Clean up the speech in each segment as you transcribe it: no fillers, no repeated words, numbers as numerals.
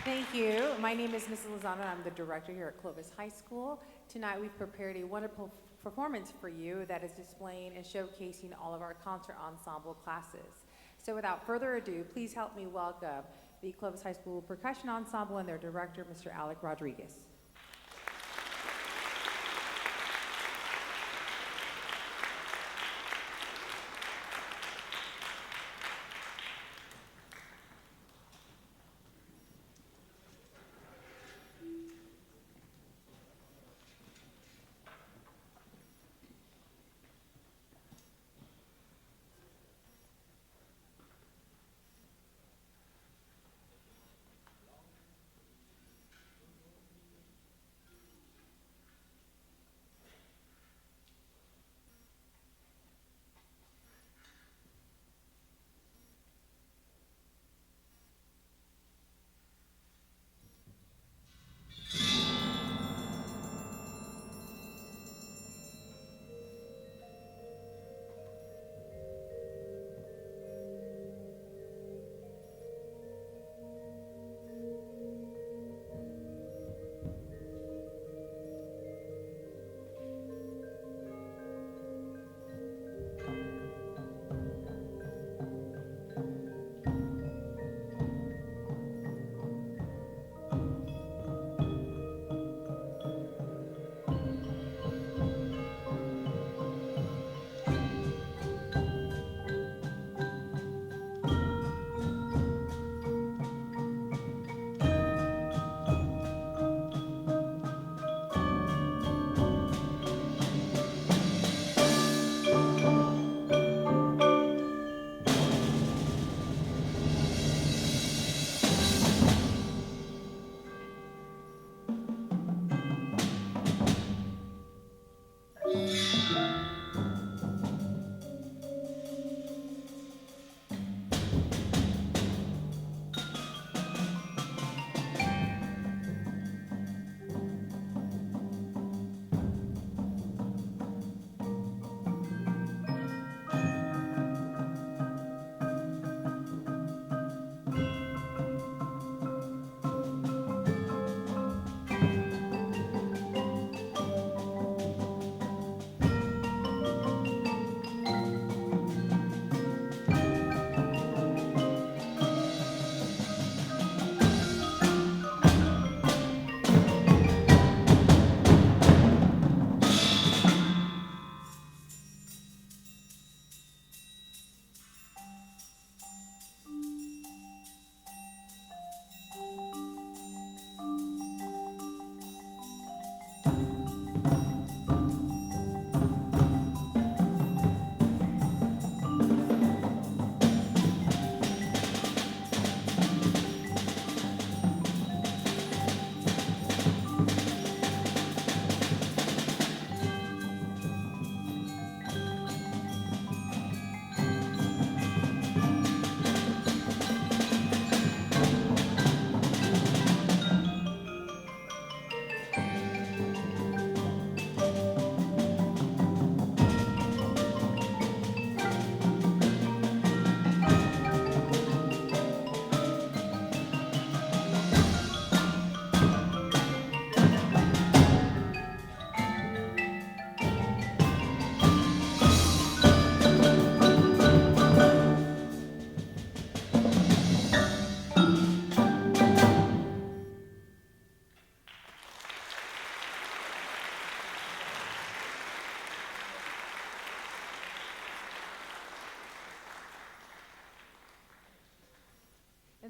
Thank you. My name is Mrs. Lozano, and I'm the director here at Clovis High School. Tonight we've prepared a wonderful performance for you that is displaying and showcasing all of our concert ensemble classes. So without further ado, please help me welcome the Clovis High School Percussion Ensemble and their director, Mr. Alec Rodriguez.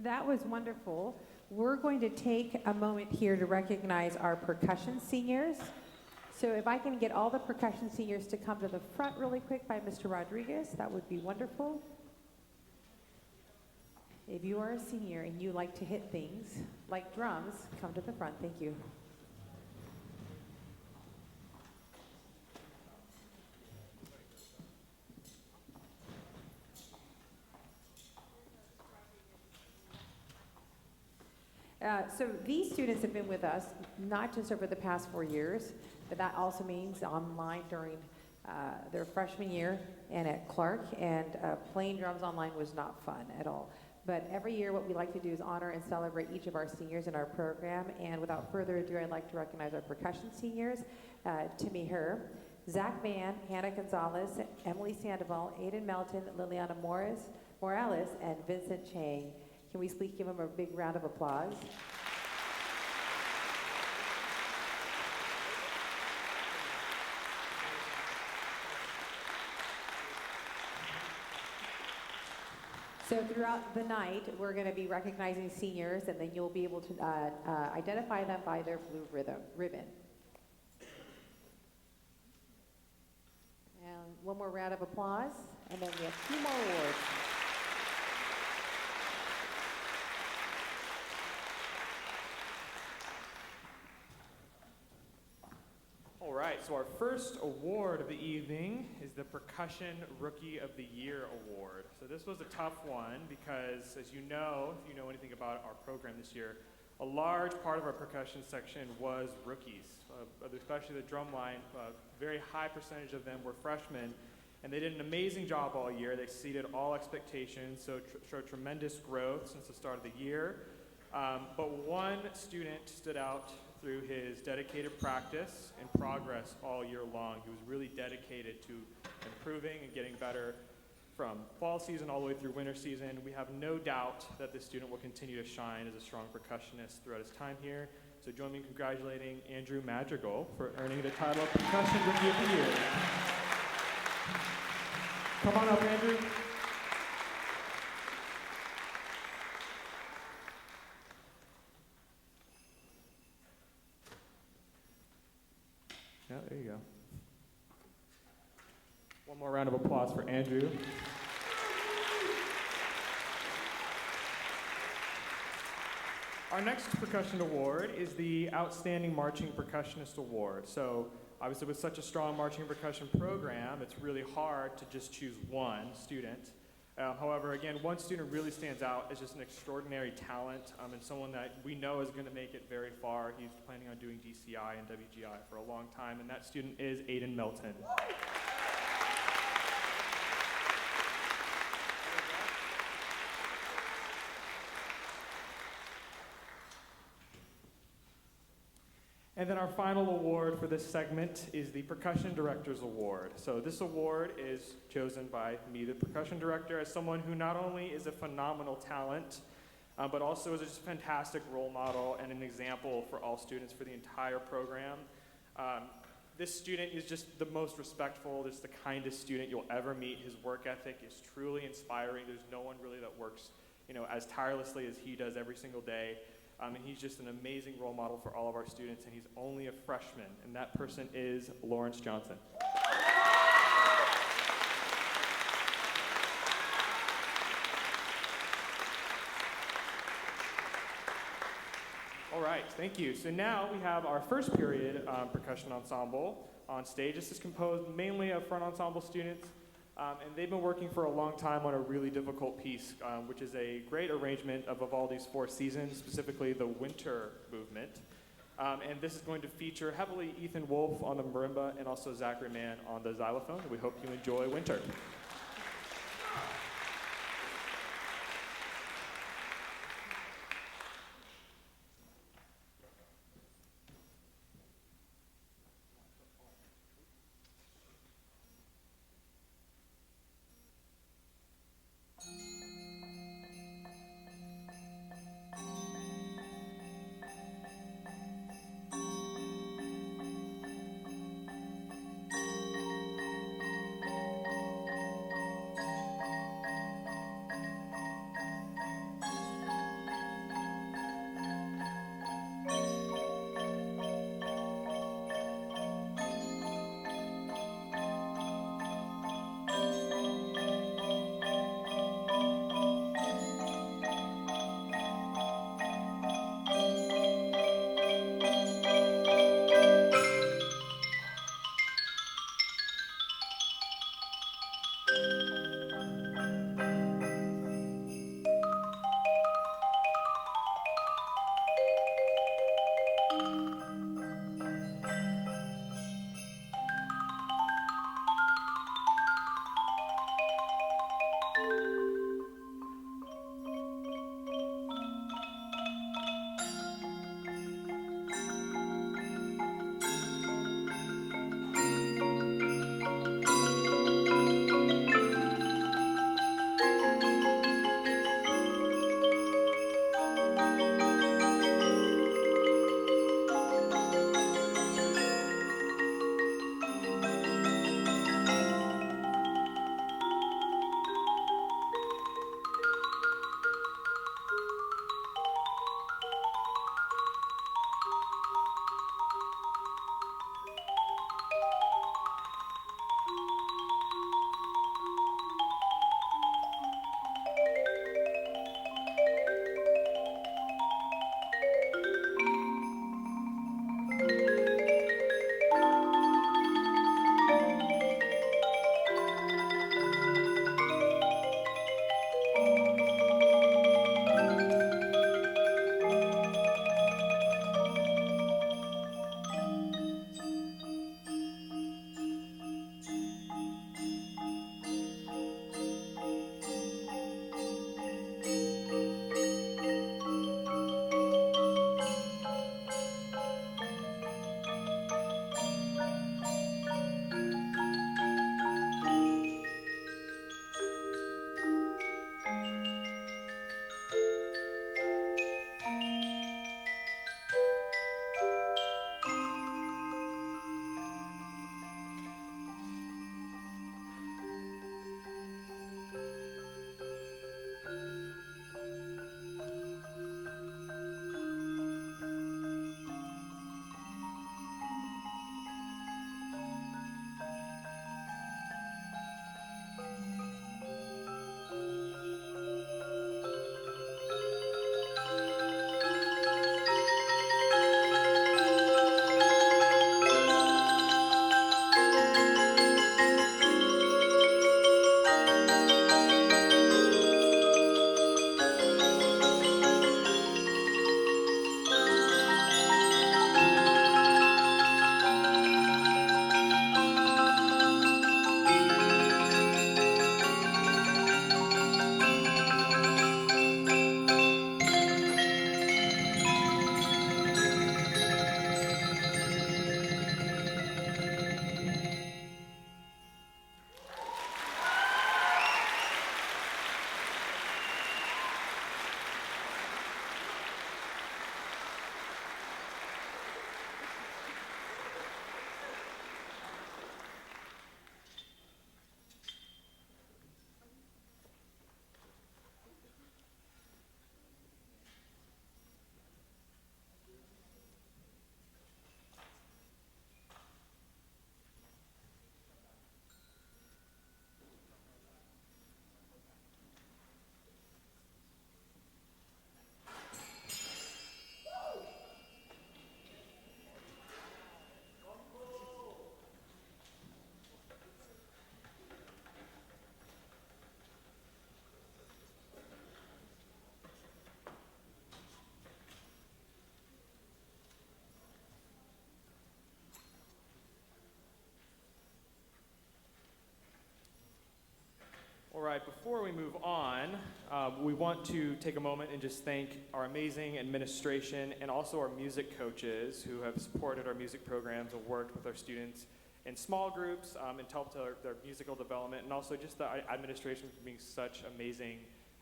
That was wonderful. We're going to take a moment here to recognize our percussion seniors. So if I can get all the percussion seniors to come to the front really quick by Mr. Rodriguez, that would be wonderful. If you are a senior and you like to hit things like drums, come to the front. Thank you. So these students have been with us not just over the past 4 years, but that also means online during their freshman year and at Clark, and playing drums online was not fun at all. But every year, what we like to do is honor and celebrate each of our seniors in our program. And without further ado, I'd like to recognize our percussion seniors, Timmy Herr, Zach Mann, Hannah Gonzalez, Emily Sandoval, Aiden Melton, Liliana Morales, and Vincent Chang. Can we please give them a big round of applause? So throughout the night, we're going to be recognizing seniors, and then you'll be able to identify them by their blue ribbon. And one more round of applause, and then we have 2 more awards. All right, so our first award of the evening is the Percussion Rookie of the Year Award. So this was a tough one because, as you know, if you know anything about our program this year, a large part of our percussion section was rookies, especially the drum line. A very high percentage of them were freshmen, and they did an amazing job all year. They exceeded all expectations, so showed tremendous growth since the start of the year. But one student stood out through his dedicated practice and progress all year long. He was really dedicated to improving and getting better from fall season all the way through winter season. We have no doubt that this student will continue to shine as a strong percussionist throughout his time here. So join me in congratulating Andrew Madrigal for earning the title of Percussion Rookie of the Year. Come on up, Andrew. Yeah, there you go. One more round of applause for Andrew. Our next percussion award is the Outstanding Marching Percussionist Award. So obviously with such a strong marching percussion program, it's really hard to just choose one student. However, again, one student really stands out as just an extraordinary talent and someone that we know is going to make it very far. He's planning on doing DCI and WGI for a long time, and that student is Aiden Melton. And then our final award for this segment is the Percussion Director's Award. So this award is chosen by me, the percussion director, as someone who not only is a phenomenal talent, but also is just a fantastic role model and an example for all students for the entire program. This student is just the most respectful, just the kindest student you'll ever meet. His work ethic is truly inspiring. There's no one really that works, as tirelessly as he does every single day. And he's just an amazing role model for all of our students, and he's only a freshman, and that person is Lawrence Johnson. All right, thank you. So now we have our first period percussion ensemble on stage. This is composed mainly of front ensemble students. And they've been working for a long time on a really difficult piece, which is a great arrangement of Vivaldi's Four Seasons, specifically the Winter movement. And this is going to feature heavily Ethan Wolfe on the marimba and also Zachary Mann on the xylophone. We hope you enjoy Winter. All right, before we move on, we want to take a moment and just thank our amazing administration and also our music coaches who have supported our music programs and worked with our students in small groups and helped their musical development, and also just the administration for being such amazing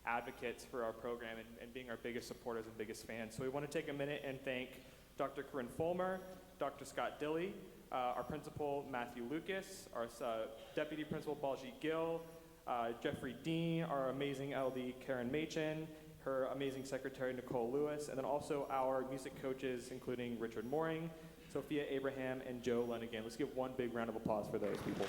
advocates for our program and being our biggest supporters and biggest fans. So we want to take a minute and thank Dr. Corinne Fulmer, Dr. Scott Dilley, our principal, Matthew Lucas, our deputy principal, Baljeet Gill, Jeffrey Dean, our amazing LD, Karen Machin, her amazing secretary, Nicole Lewis, and then also our music coaches, including Richard Mooring, Sophia Abraham, and Joe Lenigan. Let's give one big round of applause for those people.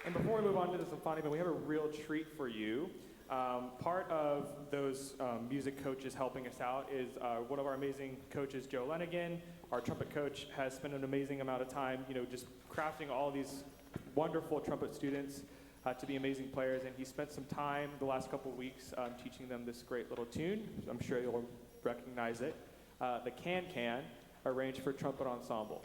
And before we move on to the Symphonic, we have a real treat for you. Part of those music coaches helping us out is one of our amazing coaches, Joe Lenigan. Our trumpet coach has spent an amazing amount of time, just crafting all these wonderful trumpet students to be amazing players, and he spent some time the last couple of weeks teaching them this great little tune. I'm sure you'll recognize it. The Can, arranged for trumpet ensemble.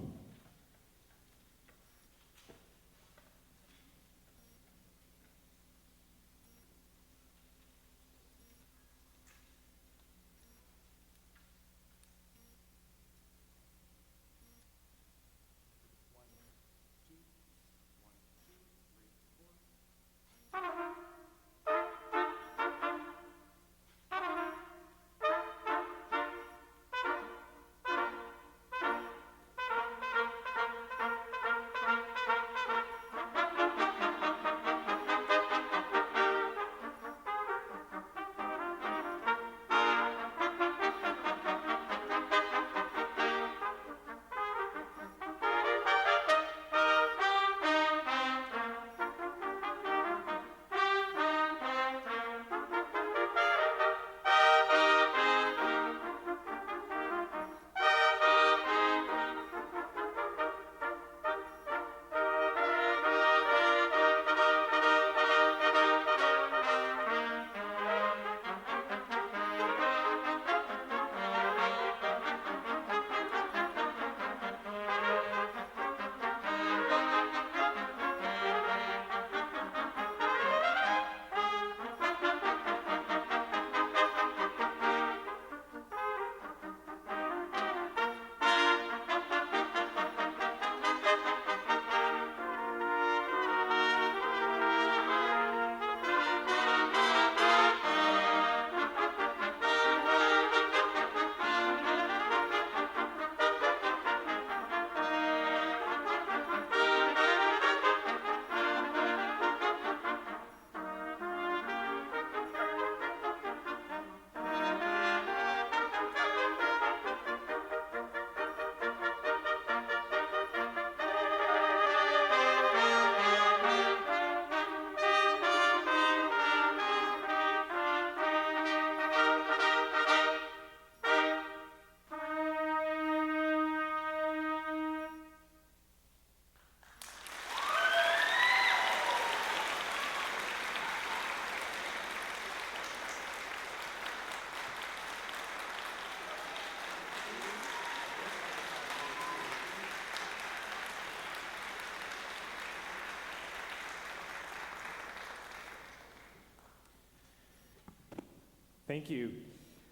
Thank you.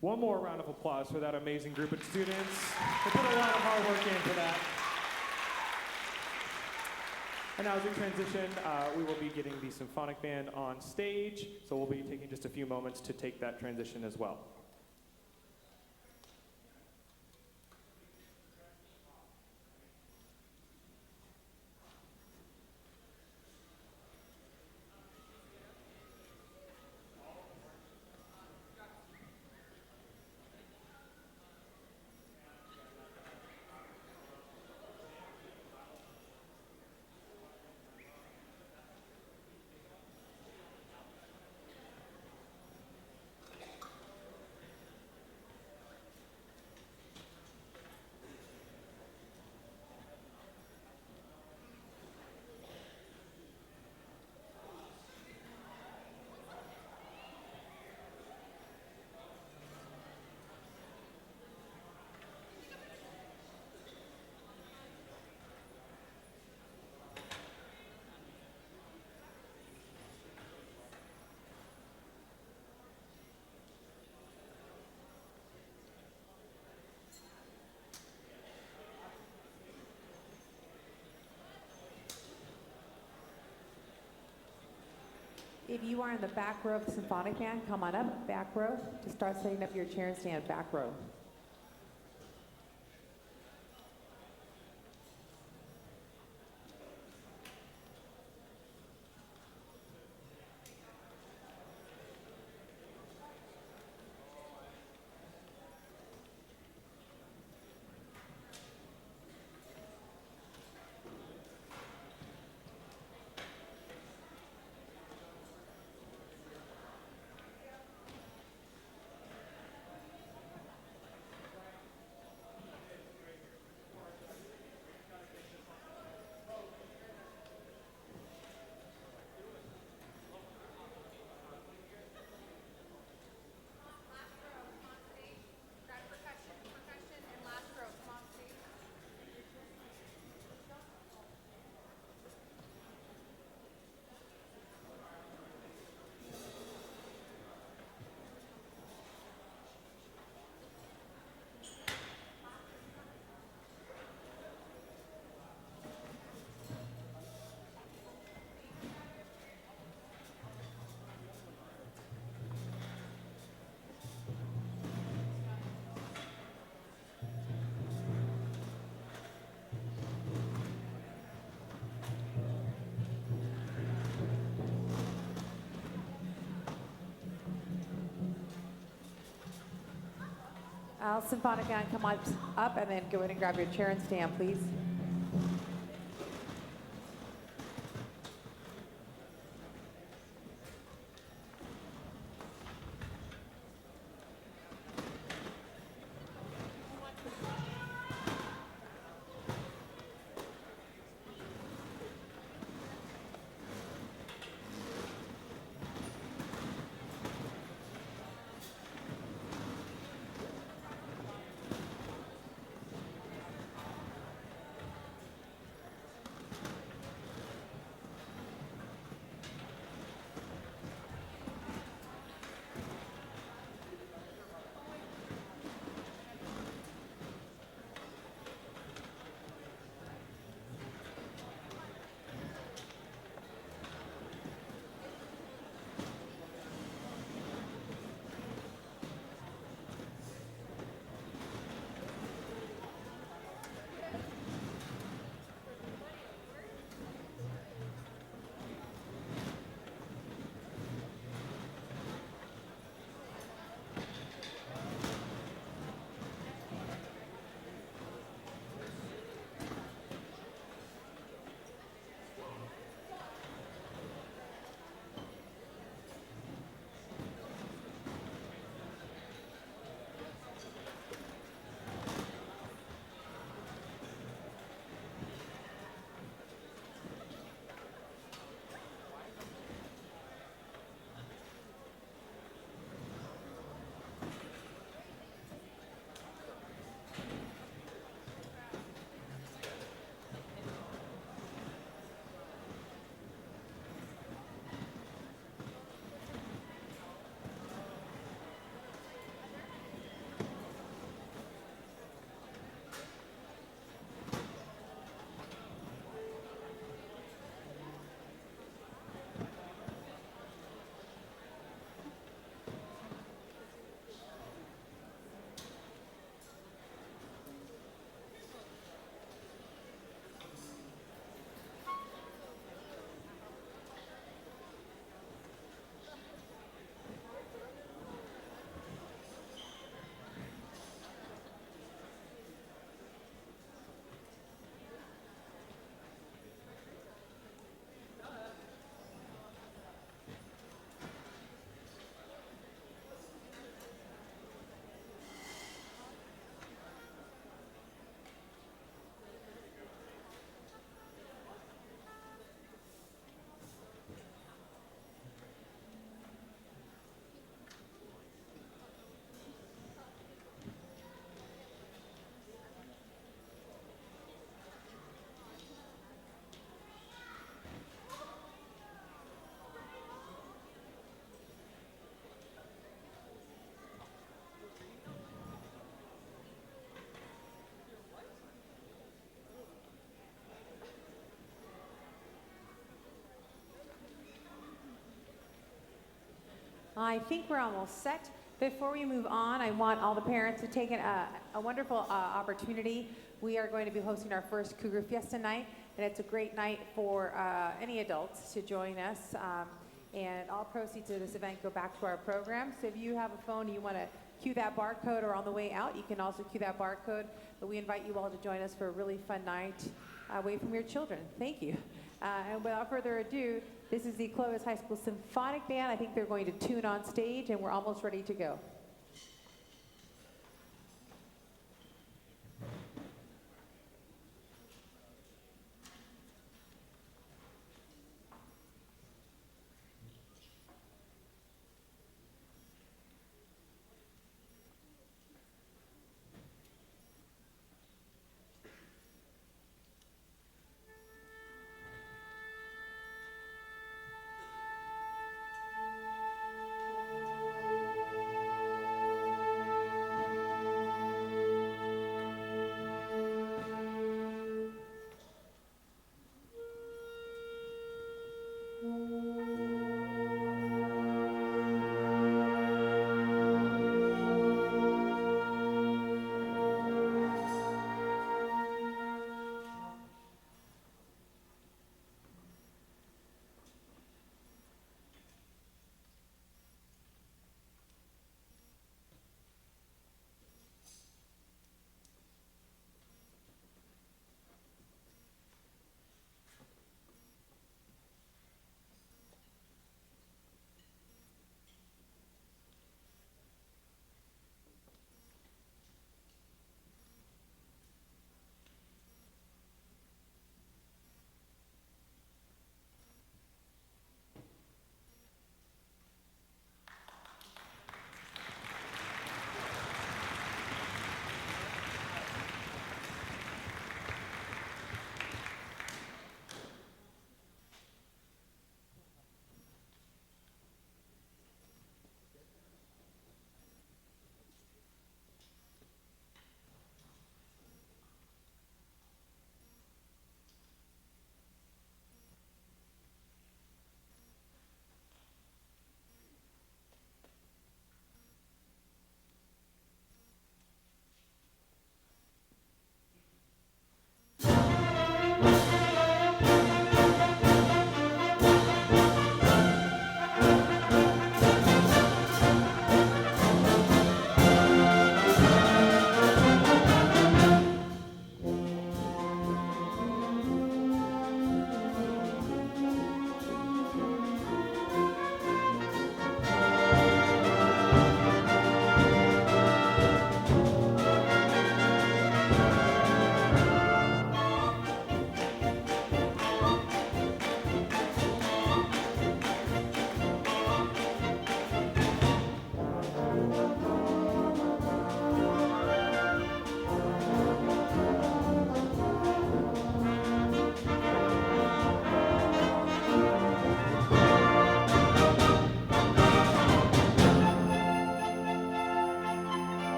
One more round of applause for that amazing group of students. They put a lot of hard work in for that. And now as we transition, we will be getting the symphonic band on stage, so we'll be taking just a few moments to take that transition as well. If you are in the back row of the Symphonic band, come on up, back row, to start setting up your chair and stand, back row. Symphonic band, come on up and then go ahead and grab your chair and stand, please. I think we're almost set. Before we move on, I want all the parents to take a wonderful opportunity. We are going to be hosting our first Cougar Fiesta night, and it's a great night for any adults to join us. And all proceeds of this event go back to our program. So if you have a phone and you want to cue that barcode, or on the way out, you can also cue that barcode. But we invite you all to join us for a really fun night away from your children. Thank you. And without further ado, this is the Clovis High School Symphonic Band. I think they're going to tune on stage, and we're almost ready to go.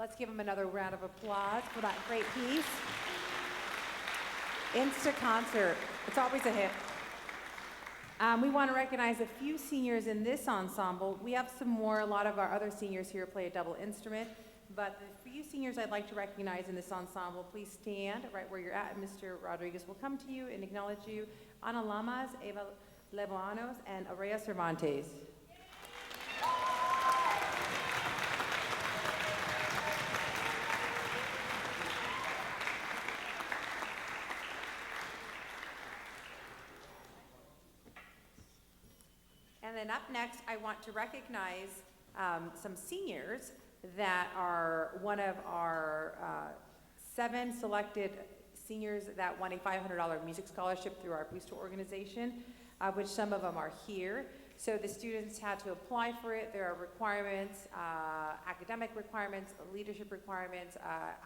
Let's give them another round of applause for that great piece. Insta concert. It's always a hit. We want to recognize a few seniors in this ensemble. We have some more. A lot of our other seniors here play a double instrument. But the few seniors I'd like to recognize in this ensemble, please stand right where you're at. Mr. Rodriguez will come to you and acknowledge you. Ana Lamas, Eva Lebanos, and Aurea Cervantes. And then up next, I want to recognize some seniors that are one of our 7 selected seniors that won a $500 music scholarship through our booster organization, which some of them are here. So the students had to apply for it. There are requirements, academic requirements, leadership requirements,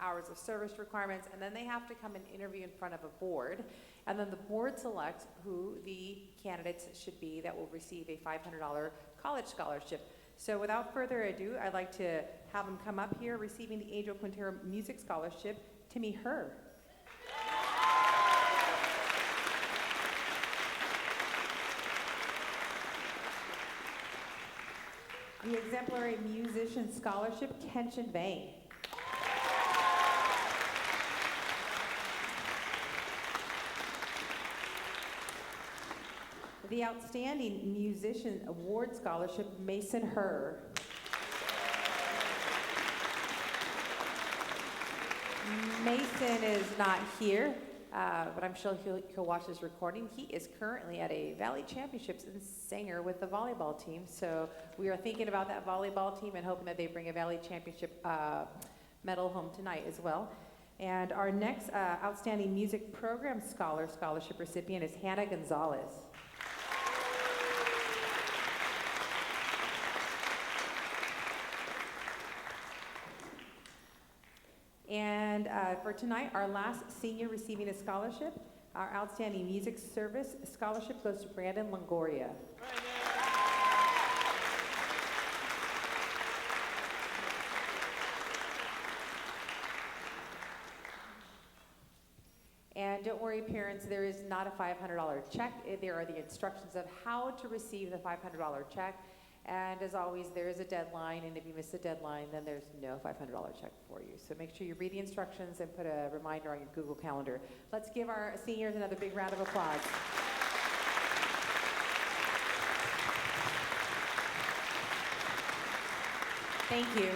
hours of service requirements, and then they have to come and interview in front of a board. And then the board selects who the candidates should be that will receive a $500 college scholarship. So without further ado, I'd like to have them come up here receiving the Angel Quintero Music Scholarship, Timmy Herr. The Exemplary Musician Scholarship, Kenshin Bain. The Outstanding Musician Award Scholarship, Mason Herr. Mason is not here, but I'm sure he'll watch this recording. He is currently at a Valley Championships in Sanger with the volleyball team. So we are thinking about that volleyball team and hoping that they bring a Valley Championship medal home tonight as well. And our next Outstanding Music Program Scholarship recipient is Hannah Gonzalez. And for tonight, our last senior receiving a scholarship, our Outstanding Music Service Scholarship goes to Brandon Longoria. And don't worry, parents, there is not a $500 check. There are the instructions of how to receive the $500 check. And as always, there is a deadline, and if you miss the deadline, then there's no $500 check for you. So make sure you read the instructions and put a reminder on your Google Calendar. Let's give our seniors another big round of applause. Thank you.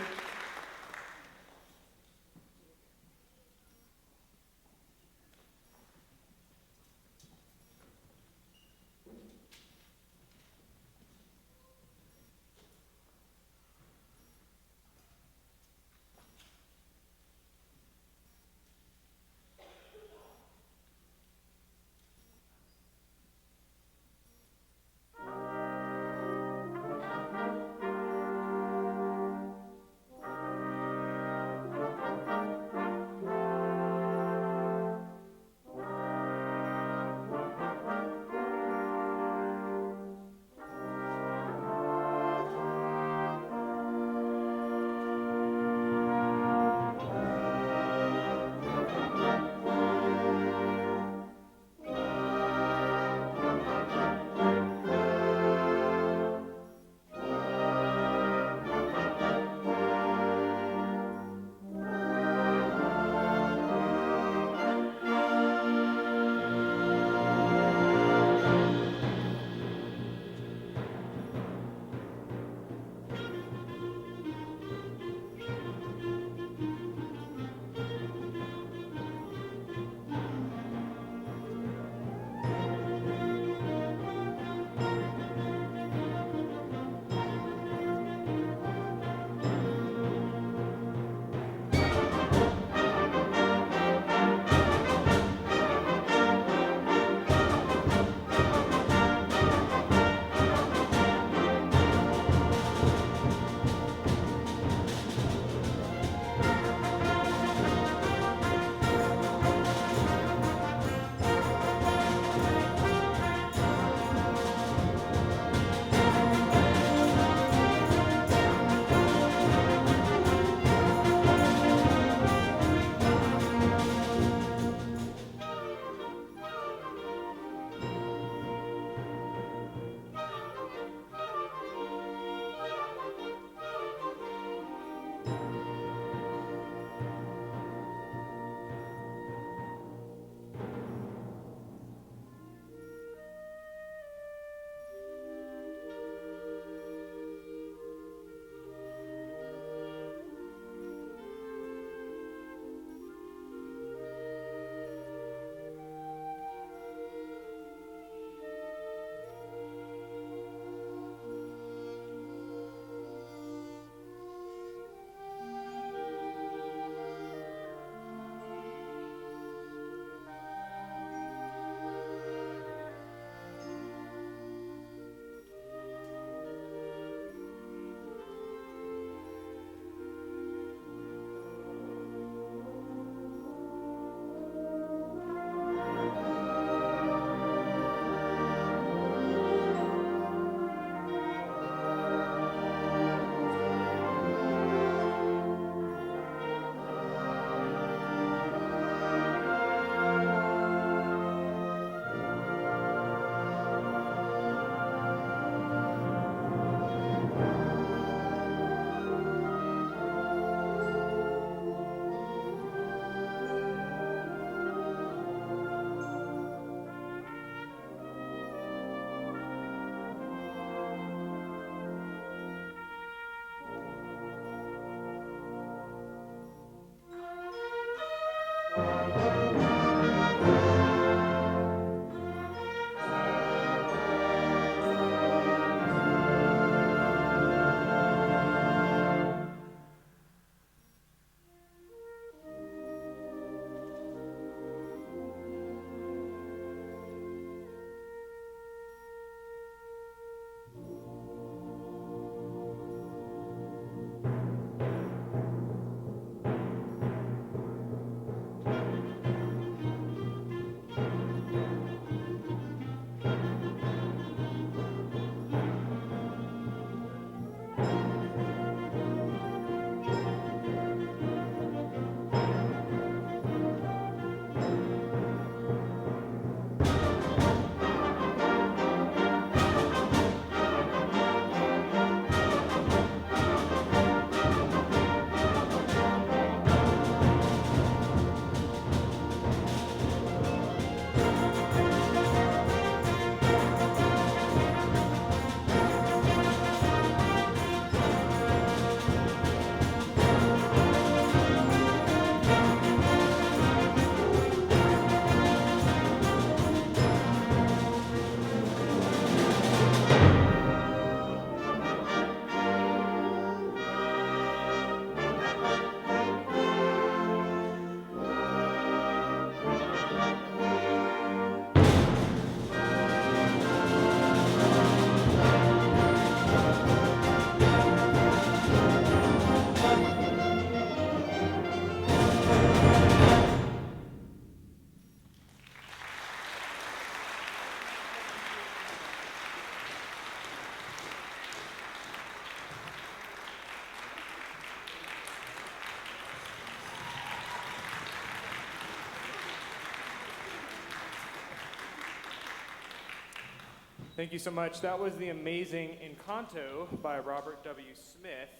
Thank you so much. That was the amazing Encanto by Robert W. Smith,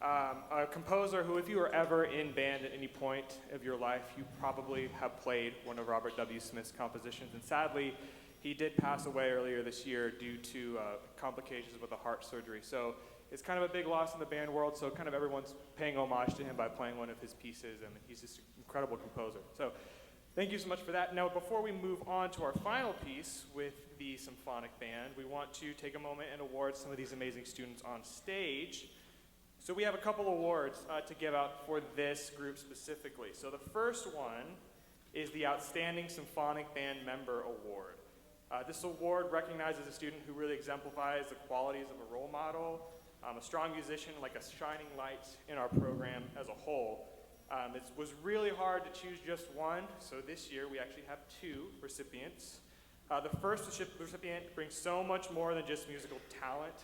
a composer who, if you were ever in band at any point of your life, you probably have played one of Robert W. Smith's compositions. And sadly, he did pass away earlier this year due to complications with a heart surgery. So it's kind of a big loss in the band world, so kind of everyone's paying homage to him by playing one of his pieces, and he's just an incredible composer. So thank you so much for that. Now, before we move on to our final piece with the Symphonic Band, we want to take a moment and award some of these amazing students on stage. So we have a couple awards to give out for this group specifically. So the first one is the Outstanding Symphonic Band Member Award. This award recognizes a student who really exemplifies the qualities of a role model, a strong musician, like a shining light in our program as a whole. It was really hard to choose just one, so this year we actually have two recipients. The first recipient brings so much more than just musical talent.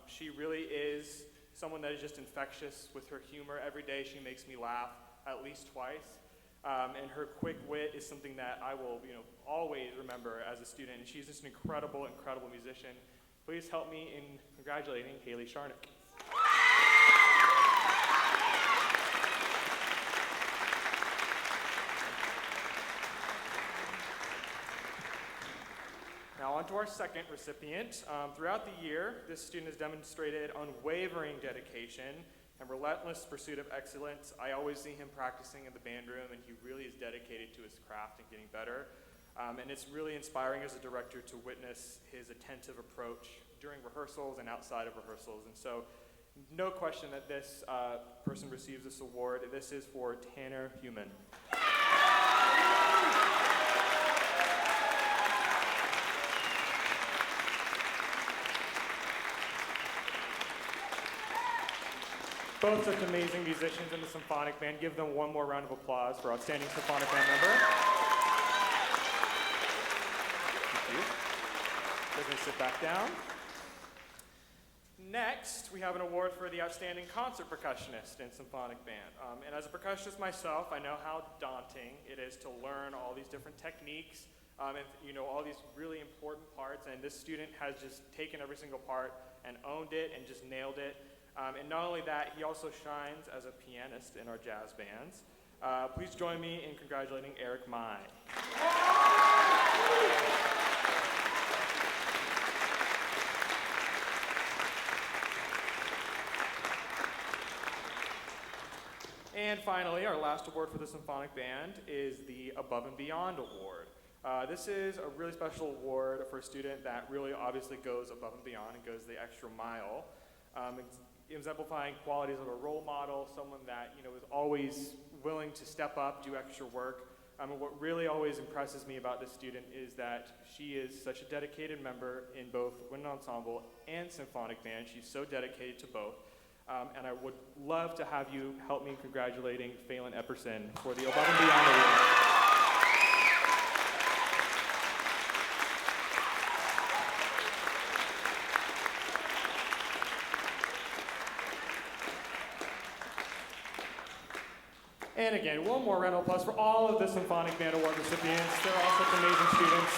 She really is someone that is just infectious with her humor. Every day she makes me laugh at least twice. And her quick wit is something that I will, always remember as a student. And she's just an incredible, incredible musician. Please help me in congratulating Haley Sharnick. Now on to our second recipient. Throughout the year, this student has demonstrated unwavering dedication and relentless pursuit of excellence. I always see him practicing in the band room, and he really is dedicated to his craft and getting better. And it's really inspiring as a director to witness his attentive approach during rehearsals and outside of rehearsals. And so, no question that this person receives this award. This is for Tanner Human. Both such amazing musicians in the Symphonic Band. Give them one more round of applause for Outstanding Symphonic Band Member. Thank you. We're going to sit back down. Next, we have an award for the Outstanding Concert Percussionist in Symphonic Band. And as a percussionist myself, I know how daunting it is to learn all these different techniques and all these really important parts. And this student has just taken every single part and owned it and just nailed it. And not only that, he also shines as a pianist in our jazz bands. Please join me in congratulating Eric Mai. And finally, our last award for the Symphonic Band is the Above and Beyond Award. This is a really special award for a student that really obviously goes above and beyond and goes the extra mile. Exemplifying qualities of a role model, someone that is always willing to step up, do extra work. And what really always impresses me about this student is that she is such a dedicated member in both wind ensemble and symphonic band. She's so dedicated to both. And I would love to have you help me in congratulating Phelan Epperson for the Above and Beyond Award. And again, one more round of applause for all of the Symphonic Band Award recipients. They're all such amazing students.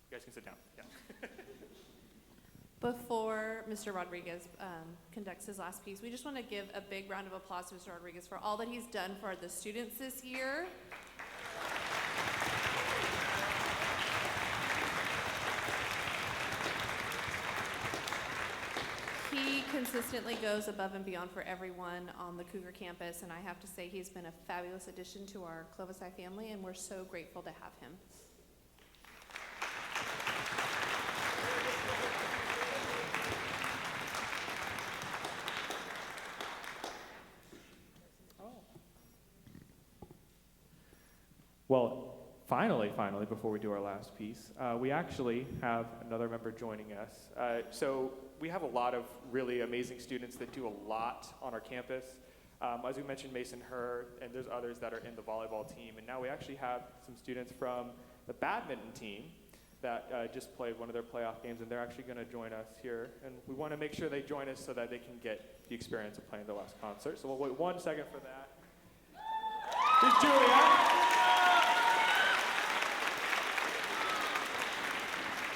You guys can sit down. Yeah. Before Mr. Rodriguez conducts his last piece, we just want to give a big round of applause to Mr. Rodriguez for all that he's done for the students this year. He consistently goes above and beyond for everyone on the Cougar campus, and I have to say he's been a fabulous addition to our Clovis High family, and we're so grateful to have him. Well, finally, before we do our last piece, we actually have another member joining us. So we have a lot of really amazing students that do a lot on our campus. As we mentioned, Mason Hurd, and there's others that are in the volleyball team. And now we actually have some students from the badminton team that just played one of their playoff games, and they're actually going to join us here. And we want to make sure they join us so that they can get the experience of playing their last concert. So we'll wait 1 second for that. Here's Julia.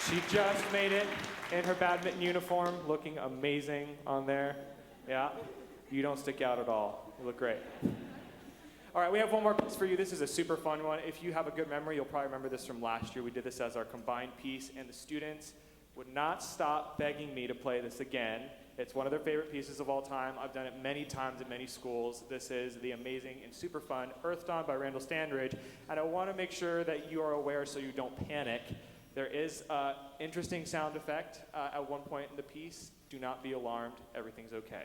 She just made it in her badminton uniform, looking amazing on there. Yeah, you don't stick out at all. You look great. All right, we have one more piece for you. This is a super fun one. If you have a good memory, you'll probably remember this from last year. We did this as our combined piece, and the students would not stop begging me to play this again. It's one of their favorite pieces of all time. I've done it many times at many schools. This is the amazing and super fun Earthdawn by Randall Standridge. And I want to make sure that you are aware so you don't panic. There is an interesting sound effect at one point in the piece. Do not be alarmed. Everything's okay.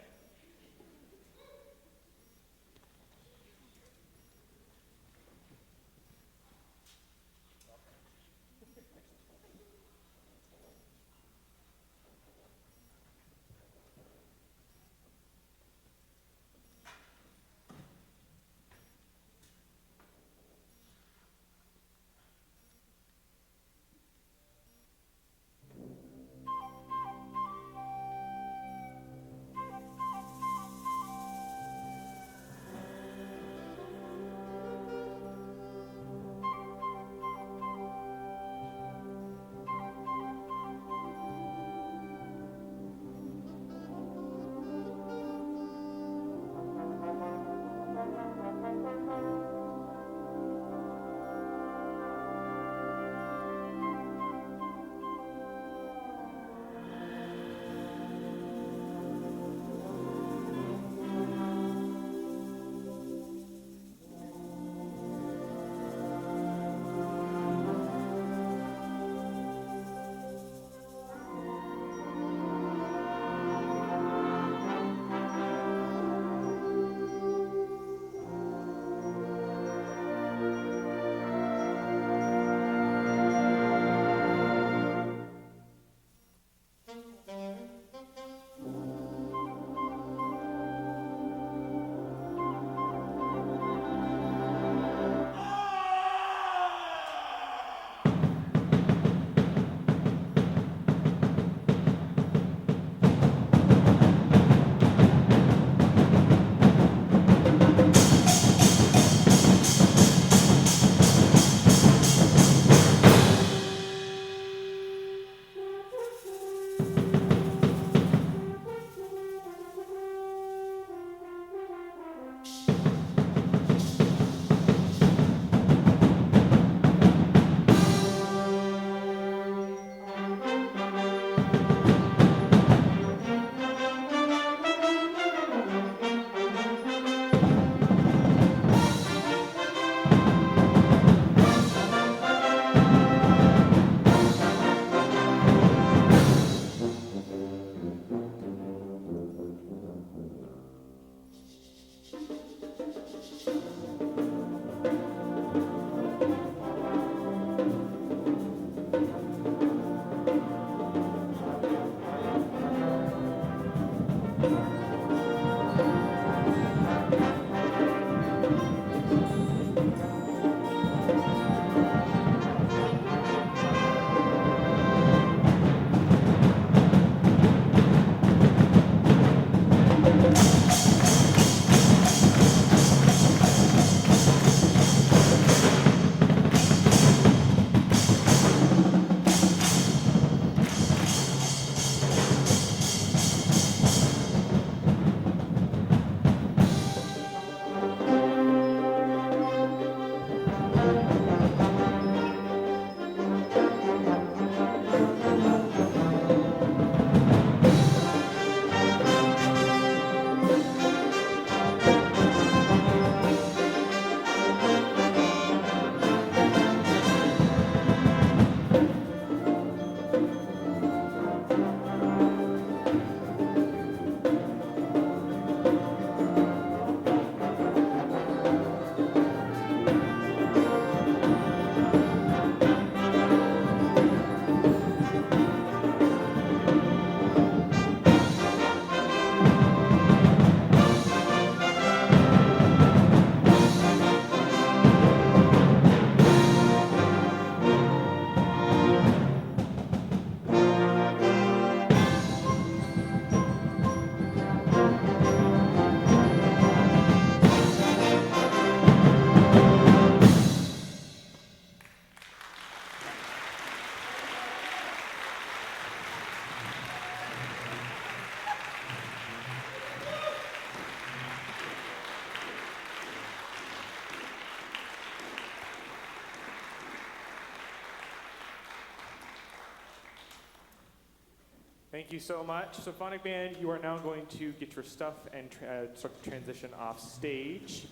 Thank you so much. Symphonic Band, you are now going to get your stuff and start to transition off stage.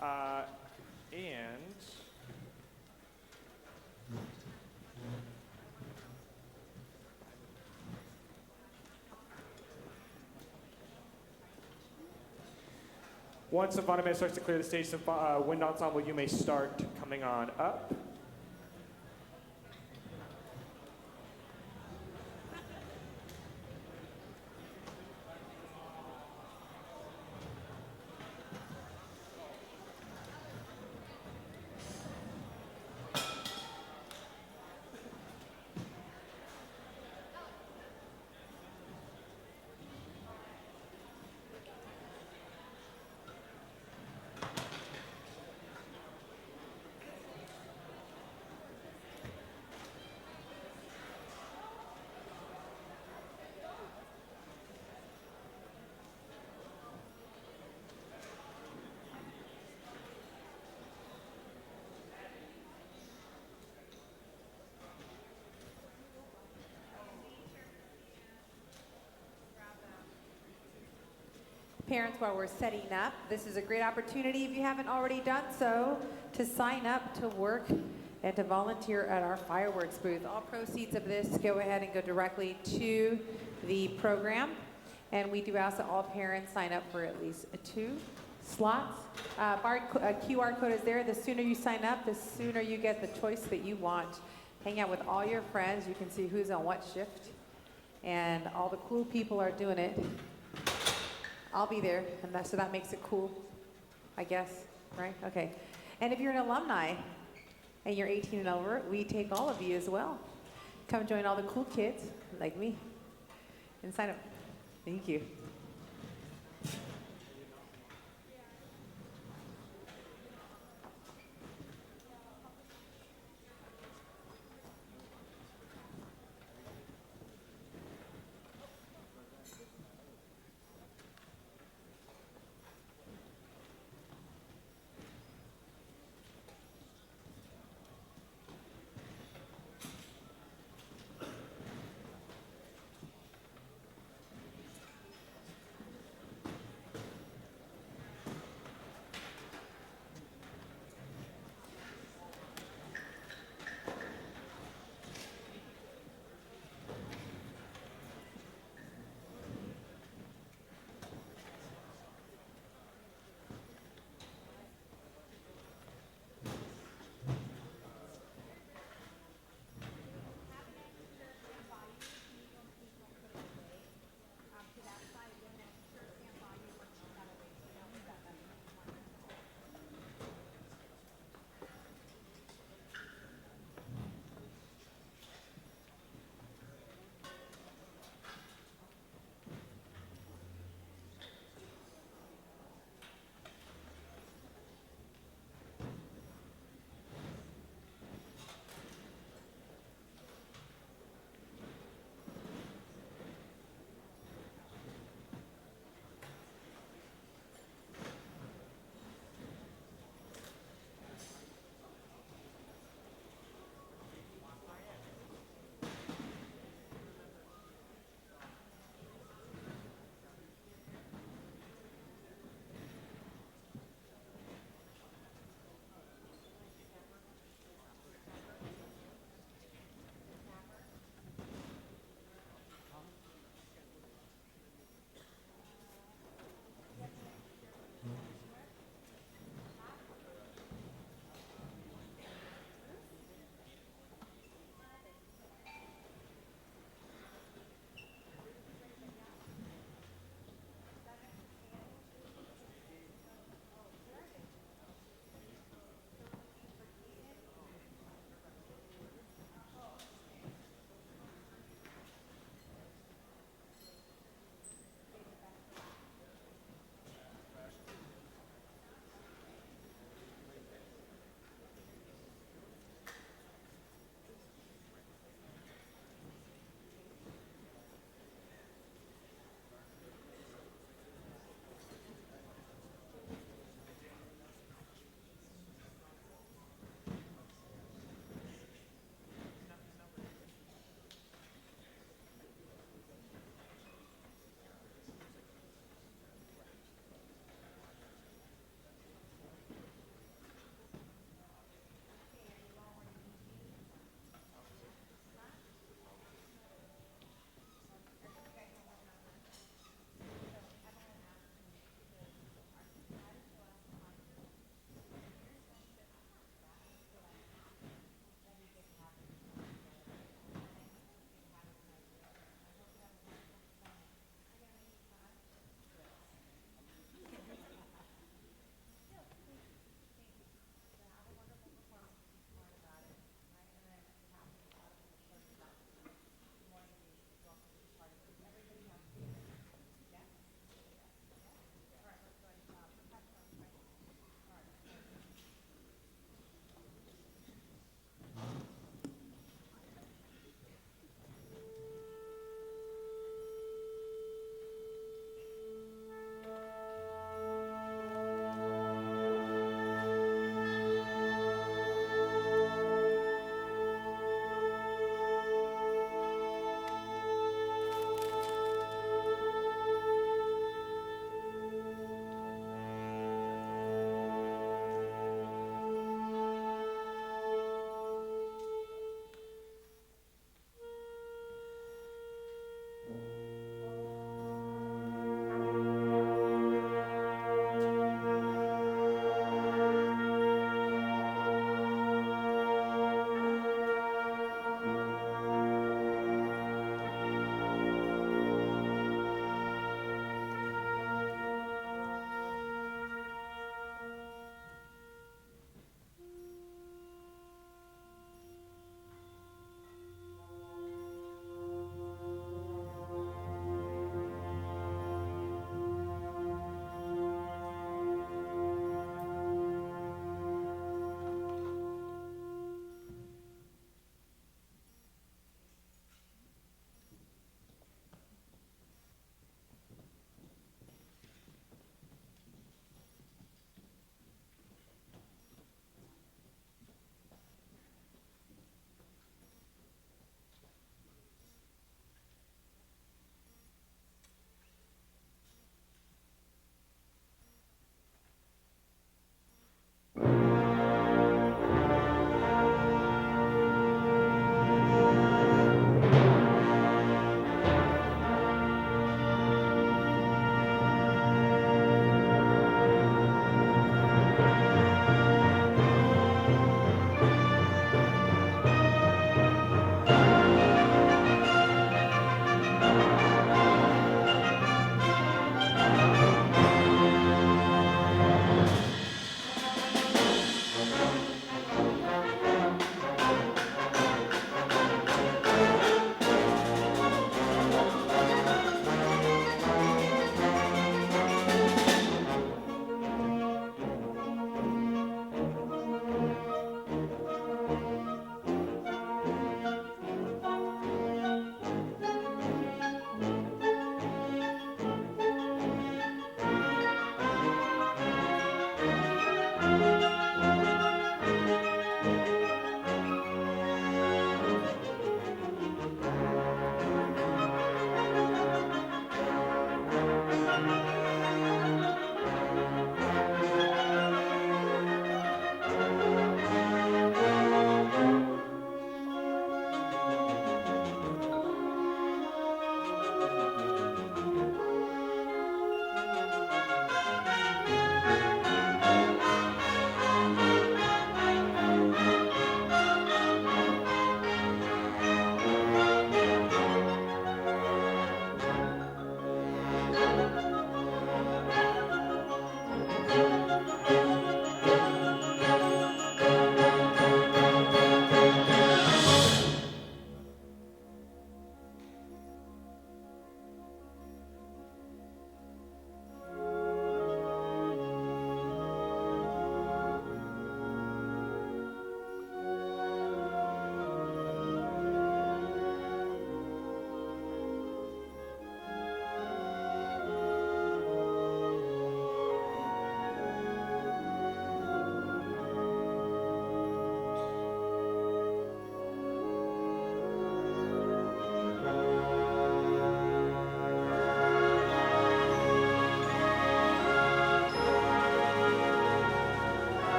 And once Symphonic Band starts to clear the stage, Wind Ensemble, you may start coming on up. Parents, while we're setting up, this is a great opportunity, if you haven't already done so, to sign up to work and to volunteer at our fireworks booth. All proceeds of this go ahead and go directly to the program. And we do ask that all parents sign up for at least 2 slots. QR code is there. The sooner you sign up, the sooner you get the choice that you want. Hang out with all your friends. You can see who's on what shift. And all the cool people are doing it. I'll be there, and so that makes it cool, I guess, right? Okay. And if you're an alumni and you're 18 and over, we take all of you as well. Come join all the cool kids like me and sign up. Thank you.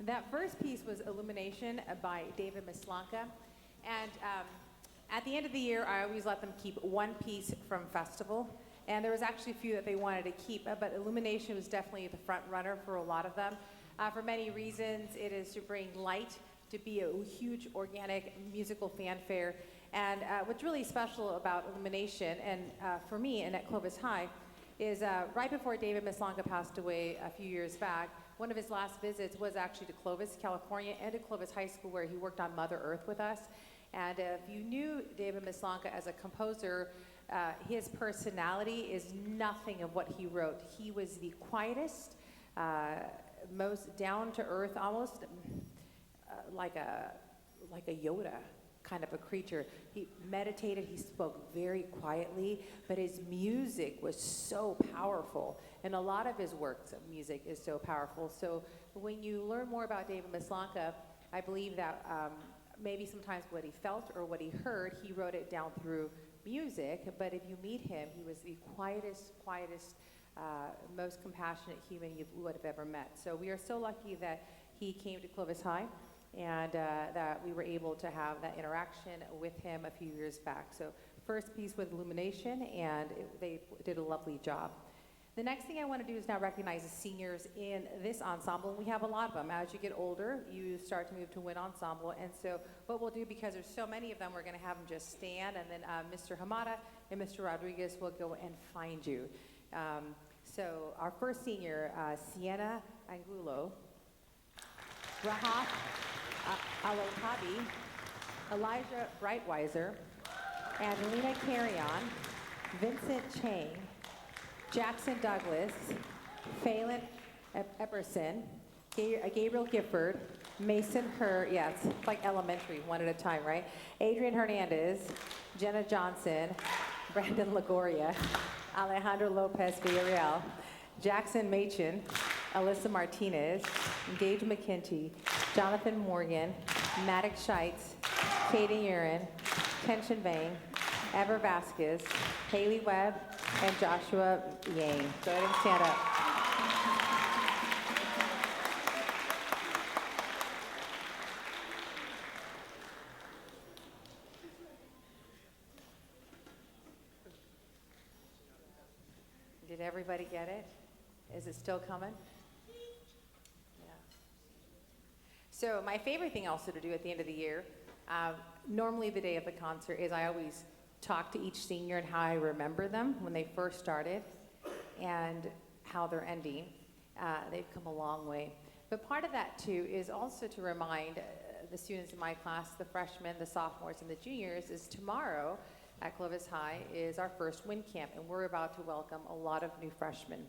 That first piece was Illumination by David Maslanka. And at the end of the year, I always let them keep one piece from festival. And there was actually a few that they wanted to keep, but Illumination was definitely the front runner for a lot of them. For many reasons, it is to bring light, to be a huge organic musical fanfare. And what's really special about Illumination, and for me and at Clovis High, is right before David Maslanka passed away a few years back, one of his last visits was actually to Clovis, California, and to Clovis High School, where he worked on Mother Earth with us. And if you knew David Maslanka as a composer, his personality is nothing of what he wrote. He was the quietest, most down-to-earth, almost like a Yoda kind of a creature. He meditated, he spoke very quietly, but his music was so powerful. And a lot of his works of music is so powerful. So when you learn more about David Maslanka, I believe that maybe sometimes what he felt or what he heard, he wrote it down through music. But if you meet him, he was the quietest, most compassionate human you would have ever met. So we are so lucky that he came to Clovis High, and that we were able to have that interaction with him a few years back. So first piece with Illumination, and they did a lovely job. The next thing I want to do is now recognize the seniors in this ensemble. We have a lot of them. As you get older, you start to move to wind ensemble, and so what we'll do, because there's so many of them, we're going to have them just stand, and then Mr. Hamada and Mr. Rodriguez will go and find you. So our first senior, Sienna Angulo, Rahaf Alotaibi, Elijah Brightweiser, Angelina Carrion, Vincent Chang, Jackson Douglas, Phelan Epperson, Gabriel Gifford, Mason Herr, yes, it's like elementary, one at a time, right? Adrian Hernandez, Jenna Johnson, Brandon Lagoria, Alejandro Lopez Villarreal, Jackson Machin, Alyssa Martinez, Gage McKinty, Jonathan Morgan, Maddox Scheitz, Katie Urin, Kenshin Vang, Ever Vasquez, Haley Webb, and Joshua Yang. Go ahead and stand up. Did everybody get it? Is it still coming? Yeah. So my favorite thing also to do at the end of the year, normally the day of the concert, is I always talk to each senior and how I remember them when they first started. and how they're ending. They've come a long way. But part of that, too, is also to remind the students in my class, the freshmen, the sophomores, and the juniors, is tomorrow at Clovis High is our first wind camp, and we're about to welcome a lot of new freshmen.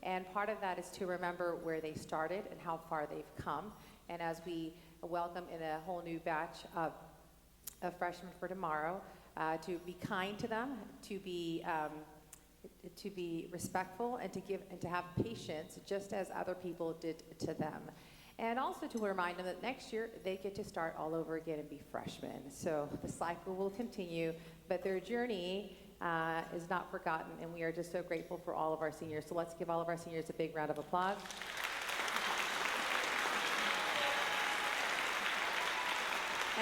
And part of that is to remember where they started and how far they've come. And as we welcome in a whole new batch of freshmen for tomorrow, to be kind to them, to be respectful, and to have patience, just as other people did to them. And also to remind them that next year they get to start all over again and be freshmen. So the cycle will continue, but their journey is not forgotten, and we are just so grateful for all of our seniors. So let's give all of our seniors a big round of applause.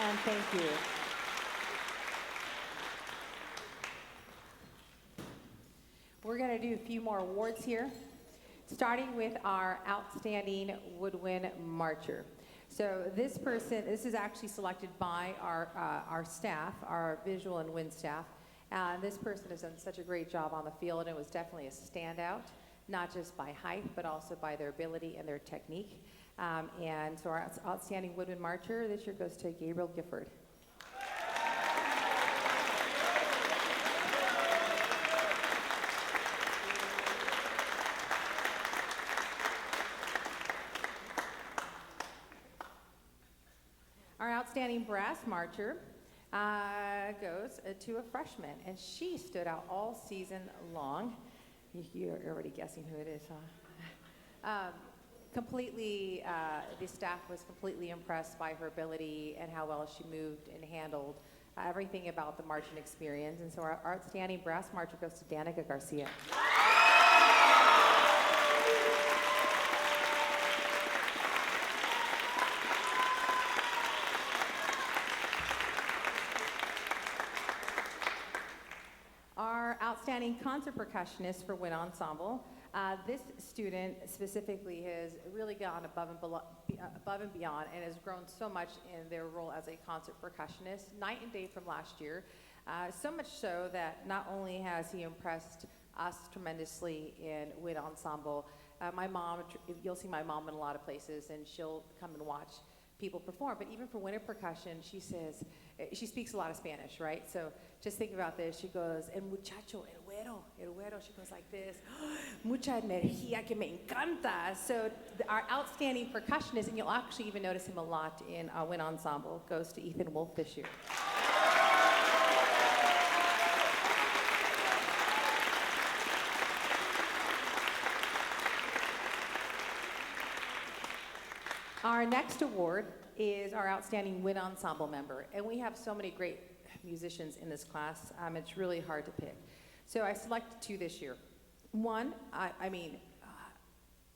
And thank you. We're going to do a few more awards here, starting with our Outstanding Woodwind Marcher. So this is actually selected by our staff, our visual and wind staff. This person has done such a great job on the field, and it was definitely a standout, not just by height, but also by their ability and their technique. And so our Outstanding Woodwind Marcher this year goes to Gabriel Gifford. Our Outstanding Brass Marcher goes to a freshman, and she stood out all season long. You're already guessing who it is, huh? The staff was completely impressed by her ability and how well she moved and handled everything about the marching experience. And so our Outstanding Brass Marcher goes to Danica Garcia. Our Outstanding Concert Percussionist for Wind Ensemble. This student specifically has really gone above and beyond and has grown so much in their role as a concert percussionist, night and day from last year. So much so that not only has he impressed us tremendously in Wind Ensemble, my mom, you'll see my mom in a lot of places, and she'll come and watch people perform. But even for winter percussion, she says, she speaks a lot of Spanish, right? So just think about this. She goes, el muchacho, el güero. She goes like this, mucha energía que me encanta. So our outstanding percussionist, and you'll actually even notice him a lot in Wind Ensemble, goes to Ethan Wolf this year. Our next award is our Outstanding Wind Ensemble member, and we have so many great musicians in this class, it's really hard to pick. So I selected two this year. One,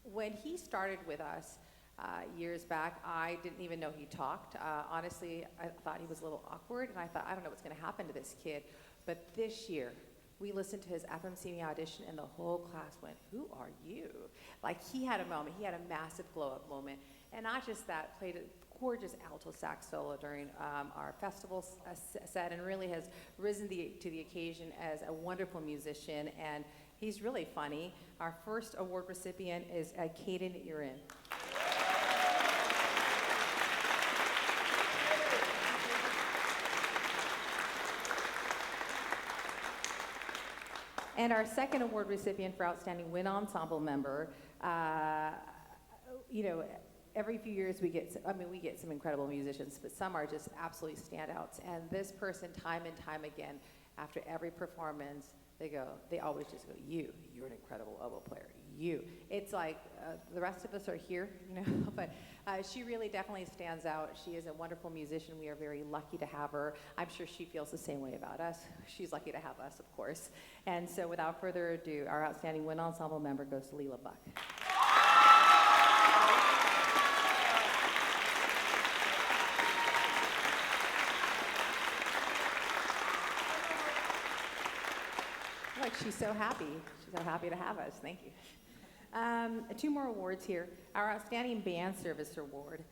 when he started with us years back, I didn't even know he talked. Honestly, I thought he was a little awkward, and I thought, I don't know what's going to happen to this kid. But this year, we listened to his FMCME audition, and the whole class went, "Who are you?" Like, he had a moment. He had a massive glow-up moment. And not just that, played a gorgeous alto sax solo during our festival set, and really has risen to the occasion as a wonderful musician, and he's really funny. Our first award recipient is Caden Urin. And our second award recipient for Outstanding Wind Ensemble member, every few years we get some incredible musicians, but some are just absolutely standouts. And this person, time and time again, after every performance, they always just go, you're an incredible oboe player, you. It's like the rest of us are here, but she really definitely stands out. She is a wonderful musician. We are very lucky to have her. I'm sure she feels the same way about us. She's lucky to have us, of course. And so without further ado, our Outstanding Wind Ensemble member goes to Leela Buck. Look, she's so happy. She's so happy to have us. Thank you. Two more awards here. Our Outstanding Band Service Award.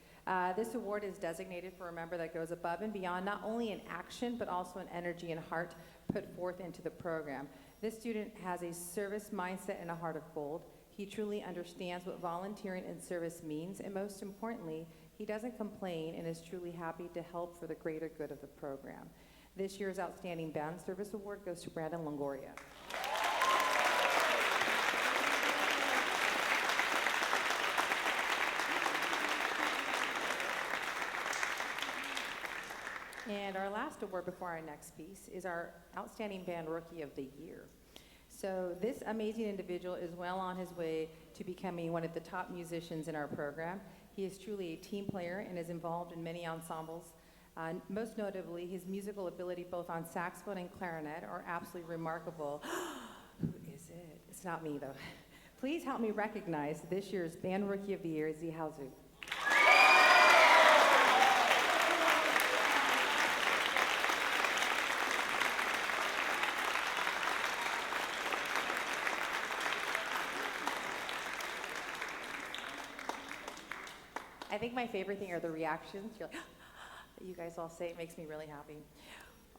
This award is designated for a member that goes above and beyond, not only in action, but also in energy and heart put forth into the program. This student has a service mindset and a heart of gold. He truly understands what volunteering and service means, and most importantly, he doesn't complain and is truly happy to help for the greater good of the program. This year's Outstanding Band Service Award goes to Brandon Longoria. And our last award before our next piece is our Outstanding Band Rookie of the Year. So this amazing individual is well on his way to becoming one of the top musicians in our program. He is truly a team player and is involved in many ensembles. Most notably, his musical ability both on saxophone and clarinet are absolutely remarkable. Who is it? It's not me, though. Please help me recognize this year's Band Rookie of the Year, Zihaozu. I think my favorite thing are the reactions. You're like, you guys all say, it makes me really happy.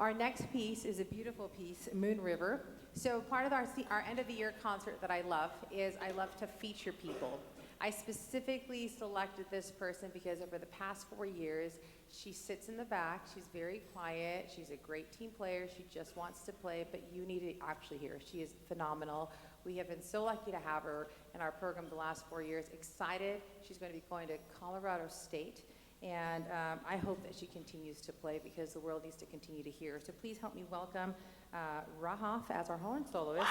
Our next piece is a beautiful piece, Moon River. So part of our end of the year concert that I love is I love to feature people. I specifically selected this person because over the past 4 years, she sits in the back, she's very quiet, she's a great team player, she just wants to play, but you need to actually hear her. She is phenomenal. We have been so lucky to have her in our program the last 4 years. Excited, she's going to be going to Colorado State, and I hope that she continues to play because the world needs to continue to hear her. So please help me welcome Rahaf as our horn soloist.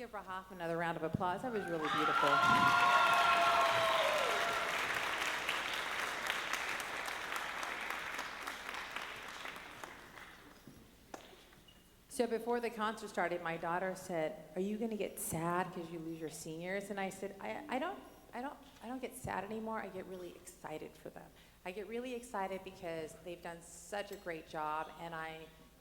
give Rahaf another round of applause. That was really beautiful. So before the concert started, my daughter said, "Are you going to get sad because you lose your seniors?" And I said, I don't get sad anymore. I get really excited for them. I get really excited because they've done such a great job, and I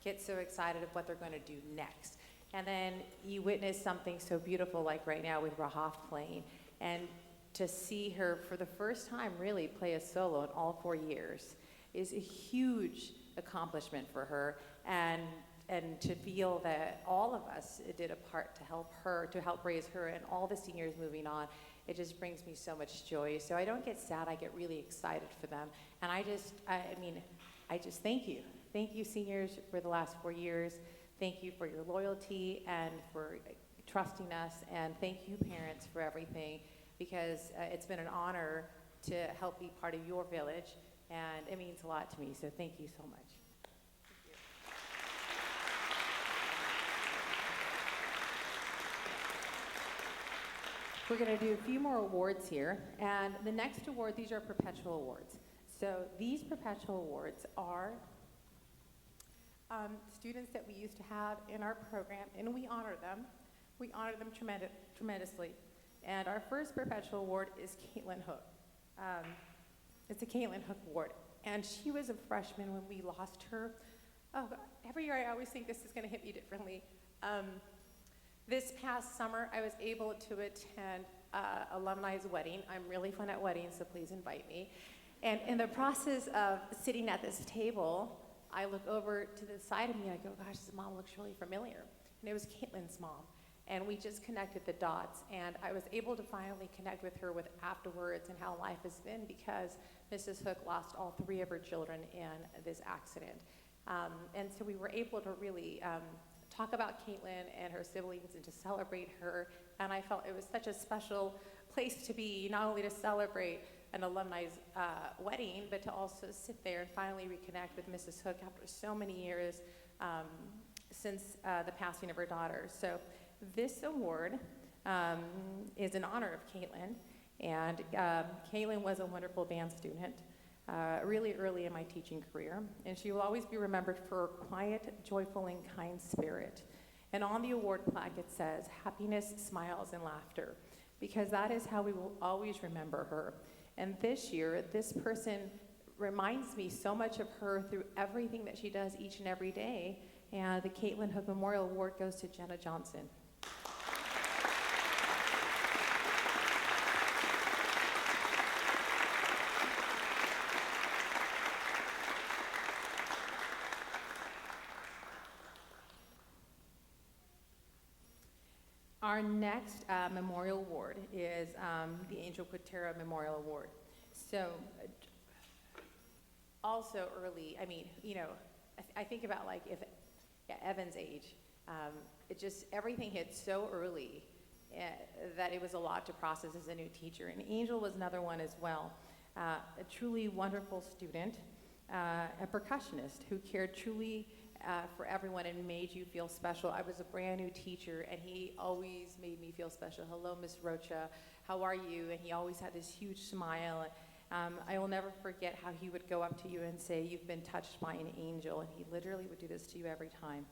get so excited of what they're going to do next. And then you witness something so beautiful like right now with Rahaf playing, and to see her for the first time really play a solo in all 4 years is a huge accomplishment for her. And to feel that all of us did a part to help her, to help raise her, and all the seniors moving on, it just brings me so much joy. So I don't get sad, I get really excited for them. And I just thank you. Thank you, seniors, for the last 4 years. Thank you for your loyalty and for trusting us. And thank you, parents, for everything, because it's been an honor to help be part of your village, and it means a lot to me. So thank you so much. We're going to do a few more awards here, and the next award, these are perpetual awards. So these perpetual awards are students that we used to have in our program, and we honor them. We honor them tremendously. And our first perpetual award is Caitlin Hook. It's a Caitlin Hook Award, and she was a freshman when we lost her. Oh, God. Every year I always think this is going to hit me differently. This past summer, I was able to attend alumni's wedding. I'm really fun at weddings, so please invite me. And in the process of sitting at this table, I look over to the side of me, and I go, gosh, this mom looks really familiar. And it was Caitlin's mom. And we just connected the dots. And I was able to finally connect with her with afterwards and how life has been, because Mrs. Hook lost all 3 of her children in this accident. And so we were able to really talk about Caitlin and her siblings and to celebrate her. And I felt it was such a special place to be, not only to celebrate an alumni's wedding, but to also sit there and finally reconnect with Mrs. Hook after so many years since the passing of her daughter. So this award is in honor of Caitlin. And Caitlin was a wonderful band student really early in my teaching career, and she will always be remembered for her quiet, joyful, and kind spirit. And on the award plaque it says, happiness, smiles, and laughter, because that is how we will always remember her. And this year, this person reminds me so much of her through everything that she does each and every day, and the Caitlin Hook Memorial Award goes to Jenna Johnson. Our next memorial award is the Angel Quintero Memorial Award. So also early, I mean, you know, I think about like if Evan's age, it just, everything hit so early that it was a lot to process as a new teacher. And Angel was another one as well. A truly wonderful student, a percussionist who cared truly for everyone and made you feel special. I was a brand new teacher, and he always made me feel special. Hello, Miss Rocha, how are you? And he always had this huge smile. I will never forget how he would go up to you and say, you've been touched by an angel, and he literally would do this to you every time.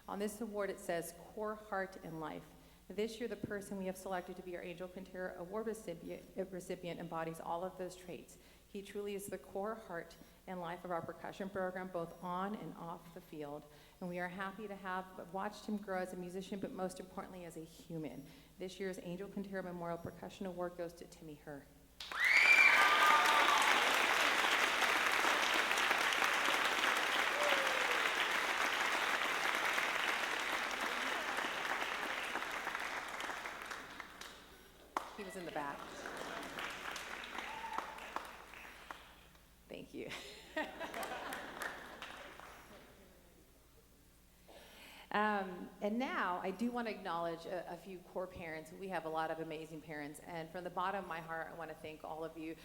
On this award, it says core, heart, and life. This year, the person we have selected to be our Angel Quintero Award recipient embodies all of those traits. He truly is the core, heart, and life of our percussion program, both on and off the field. And we are happy to have watched him grow as a musician, but most importantly as a human. This year's Angel Quintero Memorial Percussion Award goes to Timmy Herr. He was in the back. Thank you. And now I do want to acknowledge a few core parents. We have a lot of amazing parents, and from the bottom of my heart, I want to thank all of you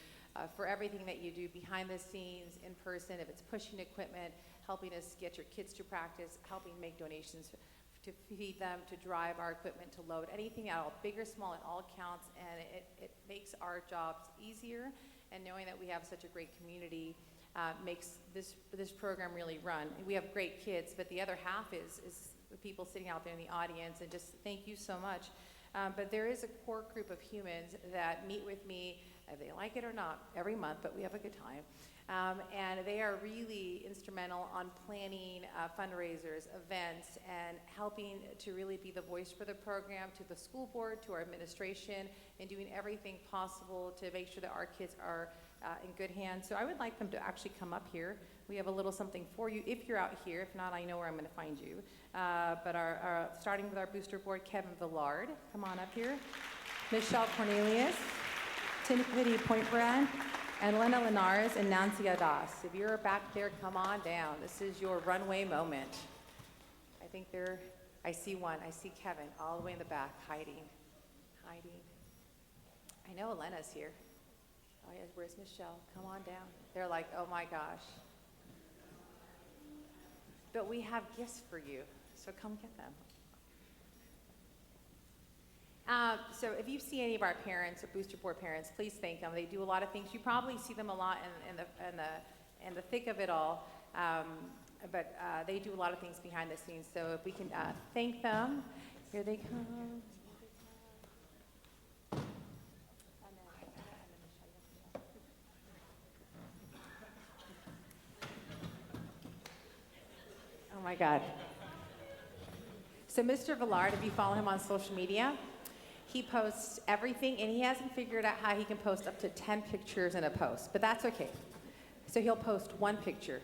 for everything that you do behind the scenes, in person, if it's pushing equipment, helping us get your kids to practice, helping make donations to feed them, to drive our equipment, to load anything at all, big or small, it all counts, and it makes our jobs easier. And knowing that we have such a great community makes this program really run. We have great kids, but the other half is the people sitting out there in the audience, and just thank you so much. But there is a core group of humans that meet with me, if they like it or not, every month, but we have a good time. And they are really instrumental on planning fundraisers, events, and helping to really be the voice for the program, to the school board, to our administration, and doing everything possible to make sure that our kids are in good hands. So I would like them to actually come up here. We have a little something for you if you're out here. If not, I know where I'm going to find you. But starting with our booster board, Kevin Villard, come on up here. Michelle Cornelius, Timothy Pointbrand, and Lena Linares and Nancy Adas. If you're back there, come on down. This is your runway moment. I think I see one. I see Kevin all the way in the back, hiding. I know Elena's here. Oh, yeah, where's Michelle? Come on down. They're like, oh my gosh. But we have gifts for you, so come get them. So if you see any of our parents or booster board parents, please thank them. They do a lot of things. You probably see them a lot in the thick of it all, but they do a lot of things behind the scenes. So if we can thank them, here they come. Oh my God. So Mr. Villard, if you follow him on social media, he posts everything, and he hasn't figured out how he can post up to 10 pictures in a post, but that's okay. So he'll post one picture,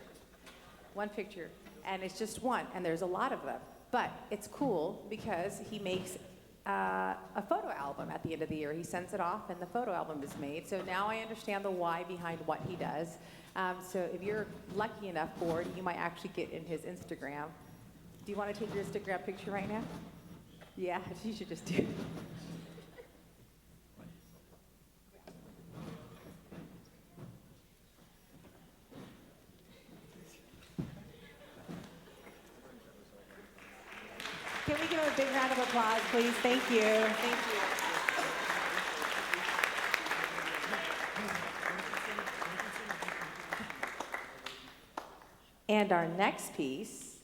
and it's just one, and there's a lot of them. But it's cool because he makes a photo album at the end of the year. He sends it off, and the photo album is made. So now I understand the why behind what he does. So if you're lucky enough, board, you might actually get in his Instagram. Do you want to take your Instagram picture right now? Yeah, you should just do it. Can we give him a big round of applause, please? Thank you. Thank you. And our next piece,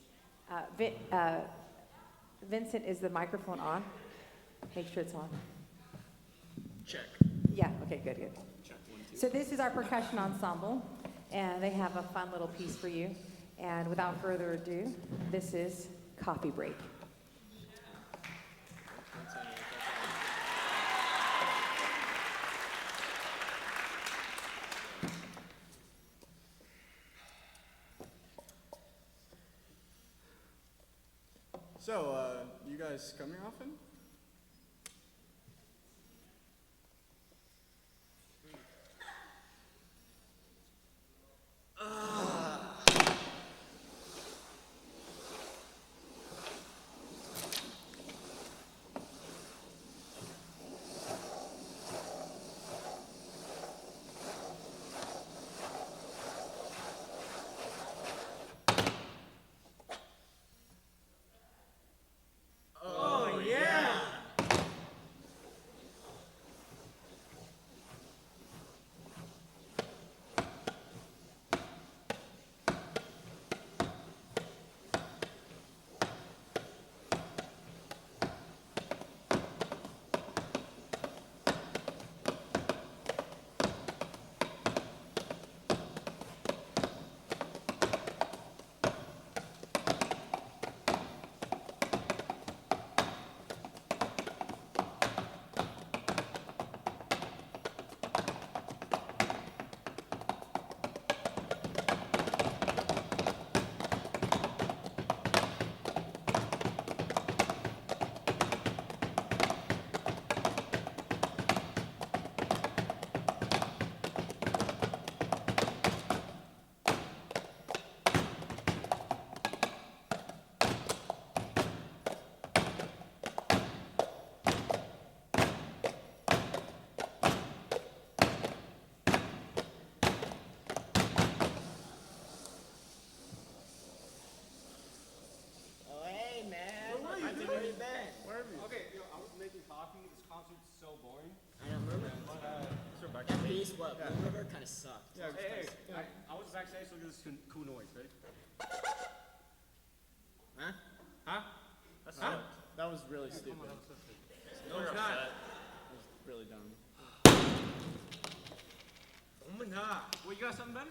Vincent, is the microphone on? Make sure it's on. Check. Yeah, okay, good. Check 1, 2. So this is our percussion ensemble, and they have a fun little piece for you. And without further ado, this is Coffee Break. So, you guys come here often? Oh, yeah! kind of sucked. Yeah, Hey, I was actually look at this cool noise. Ready? Huh? Huh? That was really stupid. No, it's not. That was really dumb. Oh my god. Well, you got something better?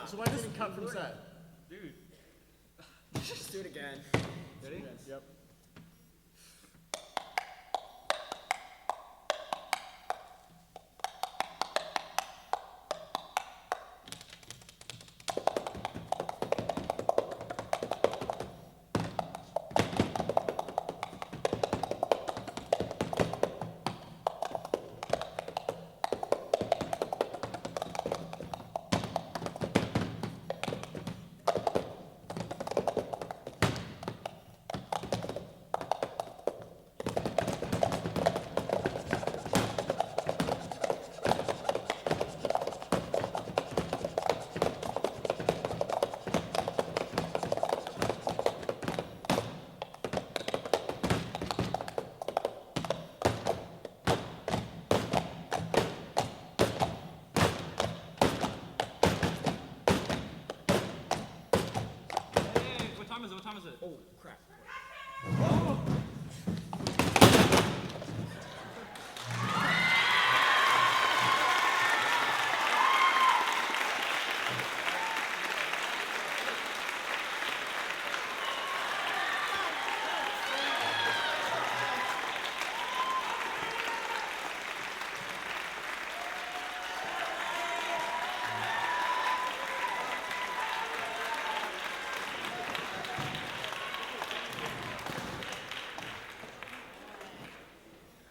So why didn't it cut from set? Dude. Just do it again. Ready? Yep. Hey, what time is it? What time is it? Oh, crap.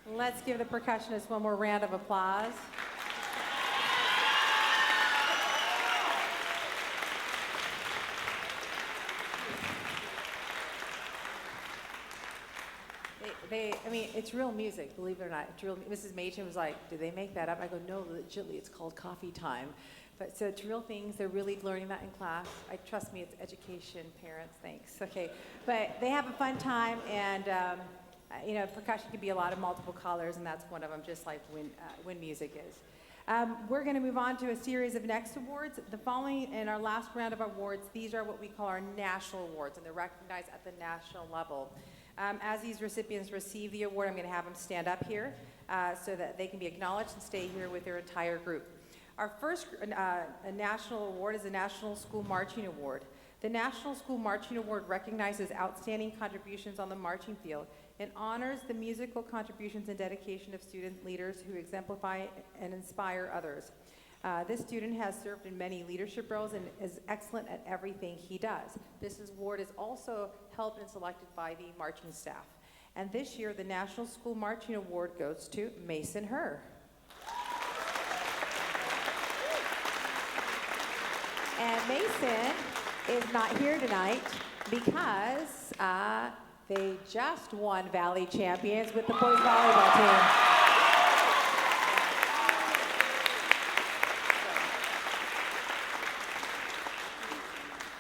Let's give the percussionists one more round of applause. I mean, it's real music, believe it or not. It's real. Mrs. Machen was like, did they make that up? I go, no, legitimately, it's called coffee time. But so it's real things. They're really learning that in class. Trust me, it's education, parents, thanks. Okay, but they have a fun time, and you know, percussion can be a lot of multiple colors, and that's one of them, just like when music is. We're going to move on to a series of next awards. The following, in our last round of awards, these are what we call our national awards, and they're recognized at the national level. As these recipients receive the award, I'm going to have them stand up here so that they can be acknowledged and stay here with their entire group. Our first national award is the National School Marching Award. The National School Marching Award recognizes outstanding contributions on the marching field and honors the musical contributions and dedication of student leaders who exemplify and inspire others. This student has served in many leadership roles and is excellent at everything he does. This award is also held and selected by the marching staff. And this year, the National School Marching Award goes to Mason Herr. And Mason is not here tonight because they just won Valley Champions with the boys volleyball team.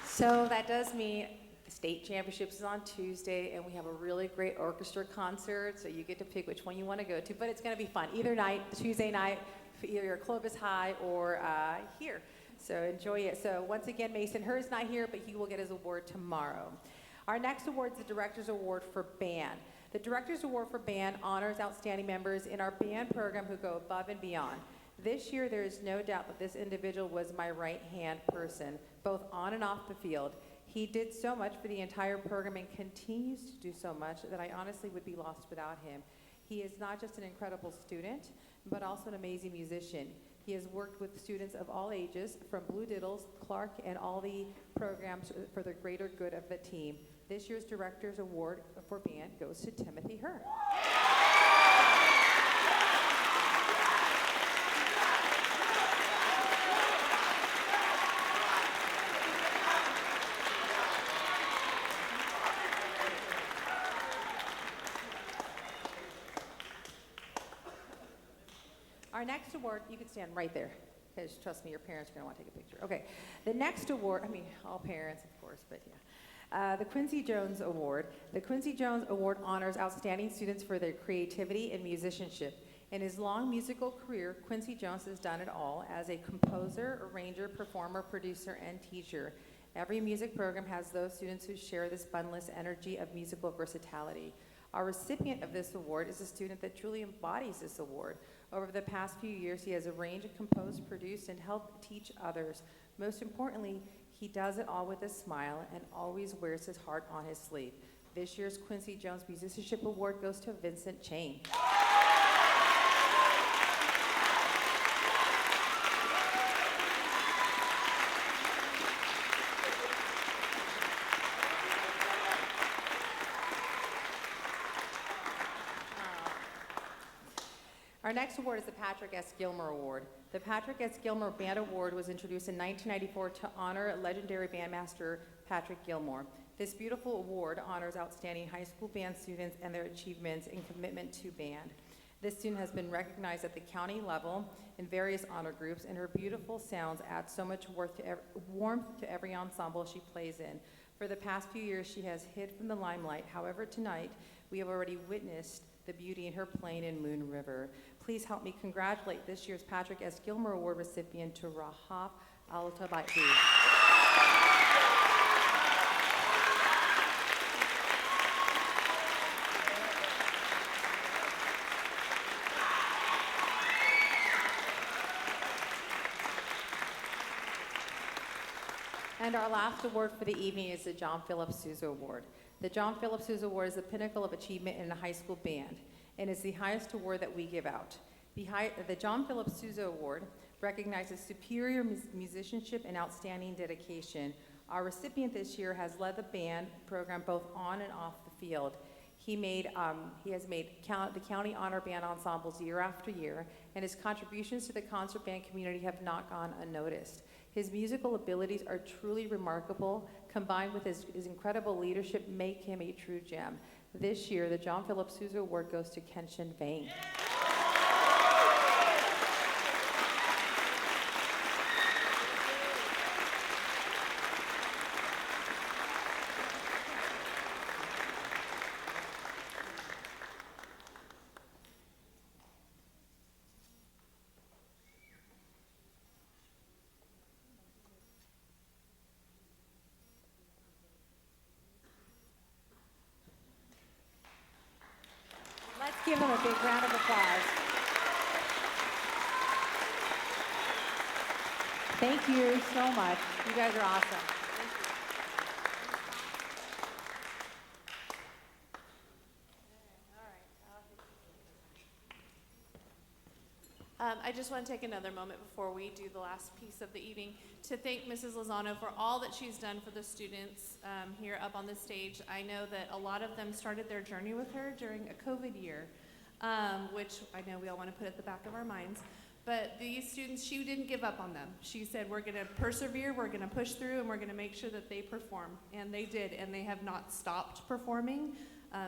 So that does mean the state championships is on Tuesday, and we have a really great orchestra concert, so you get to pick which one you want to go to, but it's going to be fun. Either night, Tuesday night, for either Clovis High or here. So enjoy it. So once again, Mason Hur's not here, but he will get his award tomorrow. Our next award is the Director's Award for Band. The Director's Award for Band honors outstanding members in our band program who go above and beyond. This year, there is no doubt that this individual was my right-hand person, both on and off the field. He did so much for the entire program and continues to do so much that I honestly would be lost without him. He is not just an incredible student, but also an amazing musician. He has worked with students of all ages, from Blue Diddles, Clark, and all the programs for the greater good of the team. This year's Director's Award for Band goes to Timothy Hur. Our next award, you can stand right there, because trust me, your parents are going to want to take a picture. Okay, the next award, I mean, all parents, of course, but yeah. The Quincy Jones Award. The Quincy Jones Award honors outstanding students for their creativity and musicianship. In his long musical career, Quincy Jones has done it all as a composer, arranger, performer, producer, and teacher. Every music program has those students who share this boundless energy of musical versatility. Our recipient of this award is a student that truly embodies this award. Over the past few years, he has arranged, composed, produced, and helped teach others. Most importantly, he does it all with a smile and always wears his heart on his sleeve. This year's Quincy Jones Musicianship Award goes to Vincent Chain. Our next award is the Patrick S. Gilmer Award. The Patrick S. Gilmer Band Award was introduced in 1994 to honor legendary bandmaster Patrick Gilmore. This beautiful award honors outstanding high school band students and their achievements and commitment to band. This student has been recognized at the county level in various honor groups, and her beautiful sounds add so much warmth to every ensemble she plays in. For the past few years, she has hid from the limelight. However, tonight, we have already witnessed the beauty in her playing in Moon River. Please help me congratulate this year's Patrick S. Gilmer Award recipient to Rahaf Alotaibi. And our last award for the evening is the John Philip Sousa Award. The John Philip Sousa Award is the pinnacle of achievement in a high school band, and is the highest award that we give out. The John Philip Sousa Award recognizes superior musicianship and outstanding dedication. Our recipient this year has led the band program both on and off the field. He has made the county honor band ensembles year after year, and his contributions to the concert band community have not gone unnoticed. His musical abilities are truly remarkable. Combined with his incredible leadership, make him a true gem. This year, the John Philip Sousa Award goes to Kenshin Vang. Let's give them a big round of applause. Thank you so much. You guys are awesome. I just want to take another moment before we do the last piece of the evening to thank Mrs. Lozano for all that she's done for the students here up on the stage. I know that a lot of them started their journey with her during a COVID year, which I know we all want to put at the back of our minds. But these students, she didn't give up on them. She said, we're going to persevere, we're going to push through, and we're going to make sure that they perform. And they did, and they have not stopped performing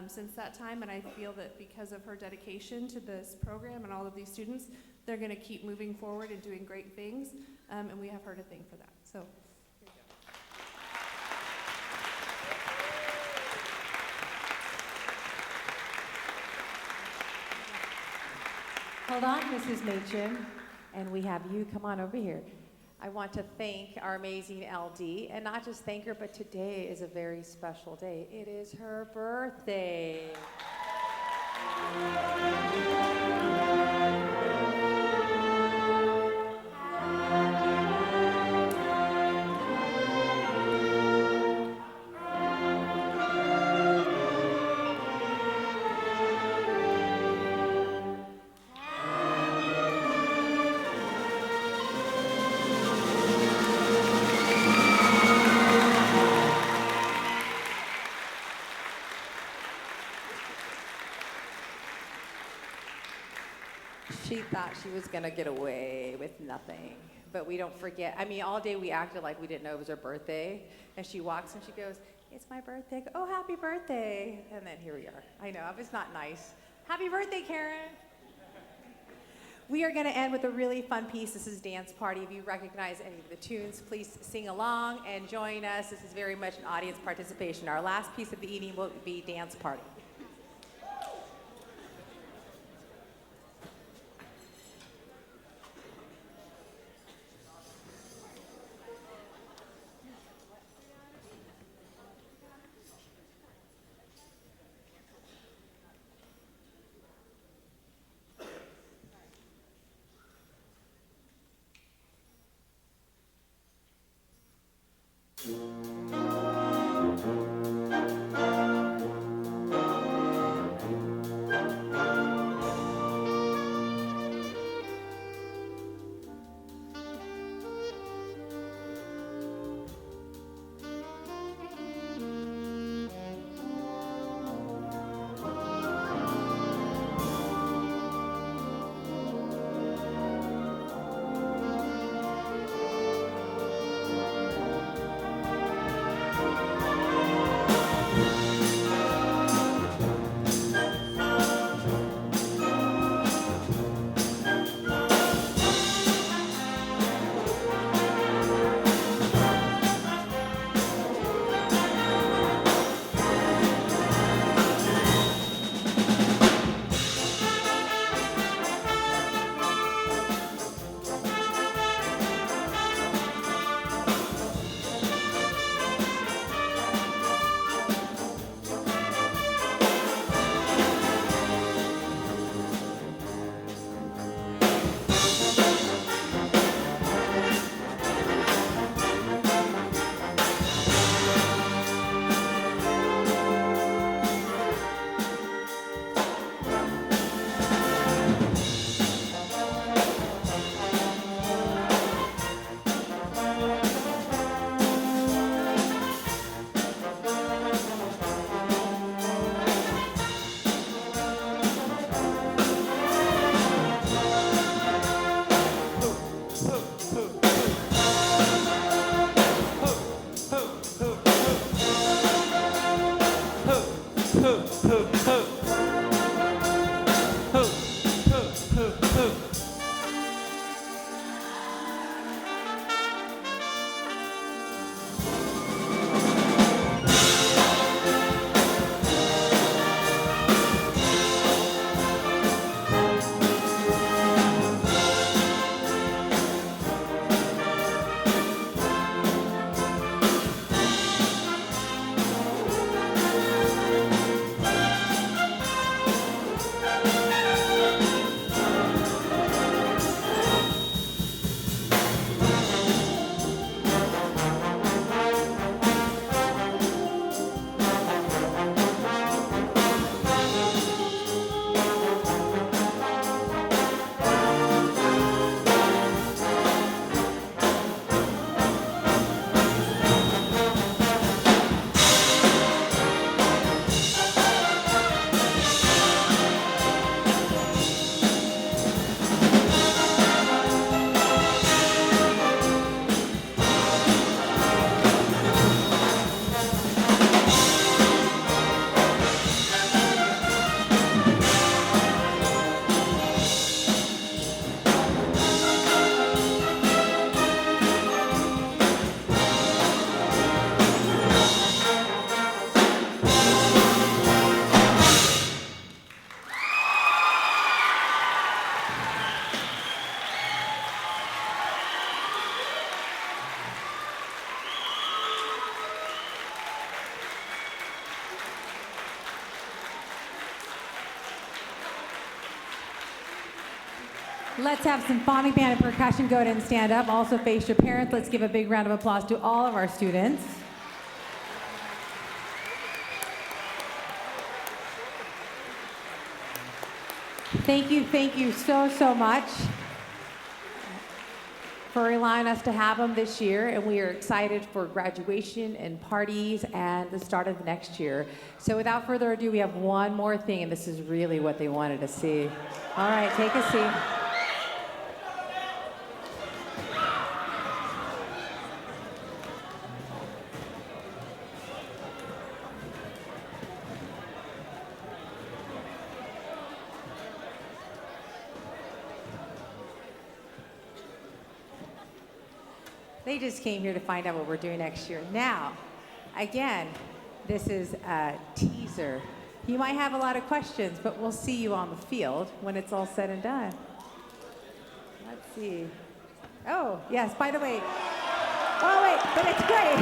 since that time. And I feel that because of her dedication to this program and all of these students, they're going to keep moving forward and doing great things. And we have her to thank for that. So, here you go. Hold on, Mrs. Machin, and we have you come on over here. I want to thank our amazing LD, and not just thank her, but today is a very special day. It is her birthday. She thought she was gonna get away with nothing, but we don't forget. I mean, all day we acted like we didn't know it was her birthday, and she walks and she goes, "It's my birthday." I go, "Oh, happy birthday!" And then here we are. I know, it's not nice. Happy birthday, Karen. We are gonna end with a really fun piece. This is Dance Party. If you recognize any of the tunes, please sing along and join us. This is very much an audience participation. Our last piece of the evening will be Dance Party. Let's have Symphonic Band and Percussion go ahead and stand up. Also face your parents. Let's give a big round of applause to all of our students. Thank you so much for allowing us to have them this year, and we are excited for graduation and parties and the start of next year. So without further ado, we have one more thing, and this is really what they wanted to see. All right, take a seat. They just came here to find out what we're doing next year. Now, again, this is a teaser. You might have a lot of questions, but we'll see you on the field when it's all said and done. Let's see. Oh, yes, by the way. Oh, wait, but it's great.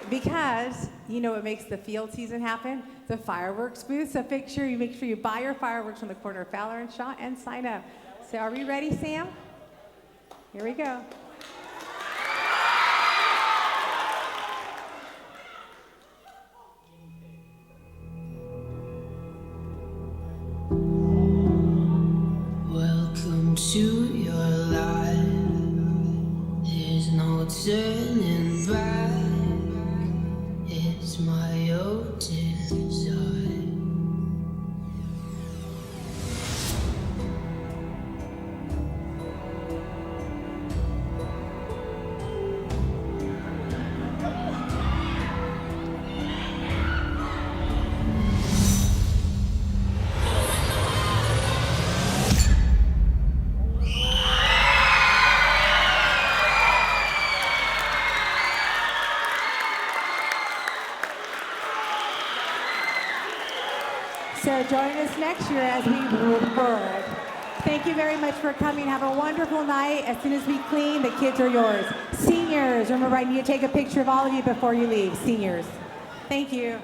Because you know what makes the field season happen? The fireworks booth. So make sure you buy your fireworks from the corner of Fowler and Shaw and sign up. So are we ready, Sam? Here we go. Welcome to your life. There's no turning back. It's my old desire. So join us next year as we move forward. Thank you very much for coming. Have a wonderful night. As soon as we clean, the kids are yours. Seniors, remember I need to take a picture of all of you before you leave. Seniors. Thank you.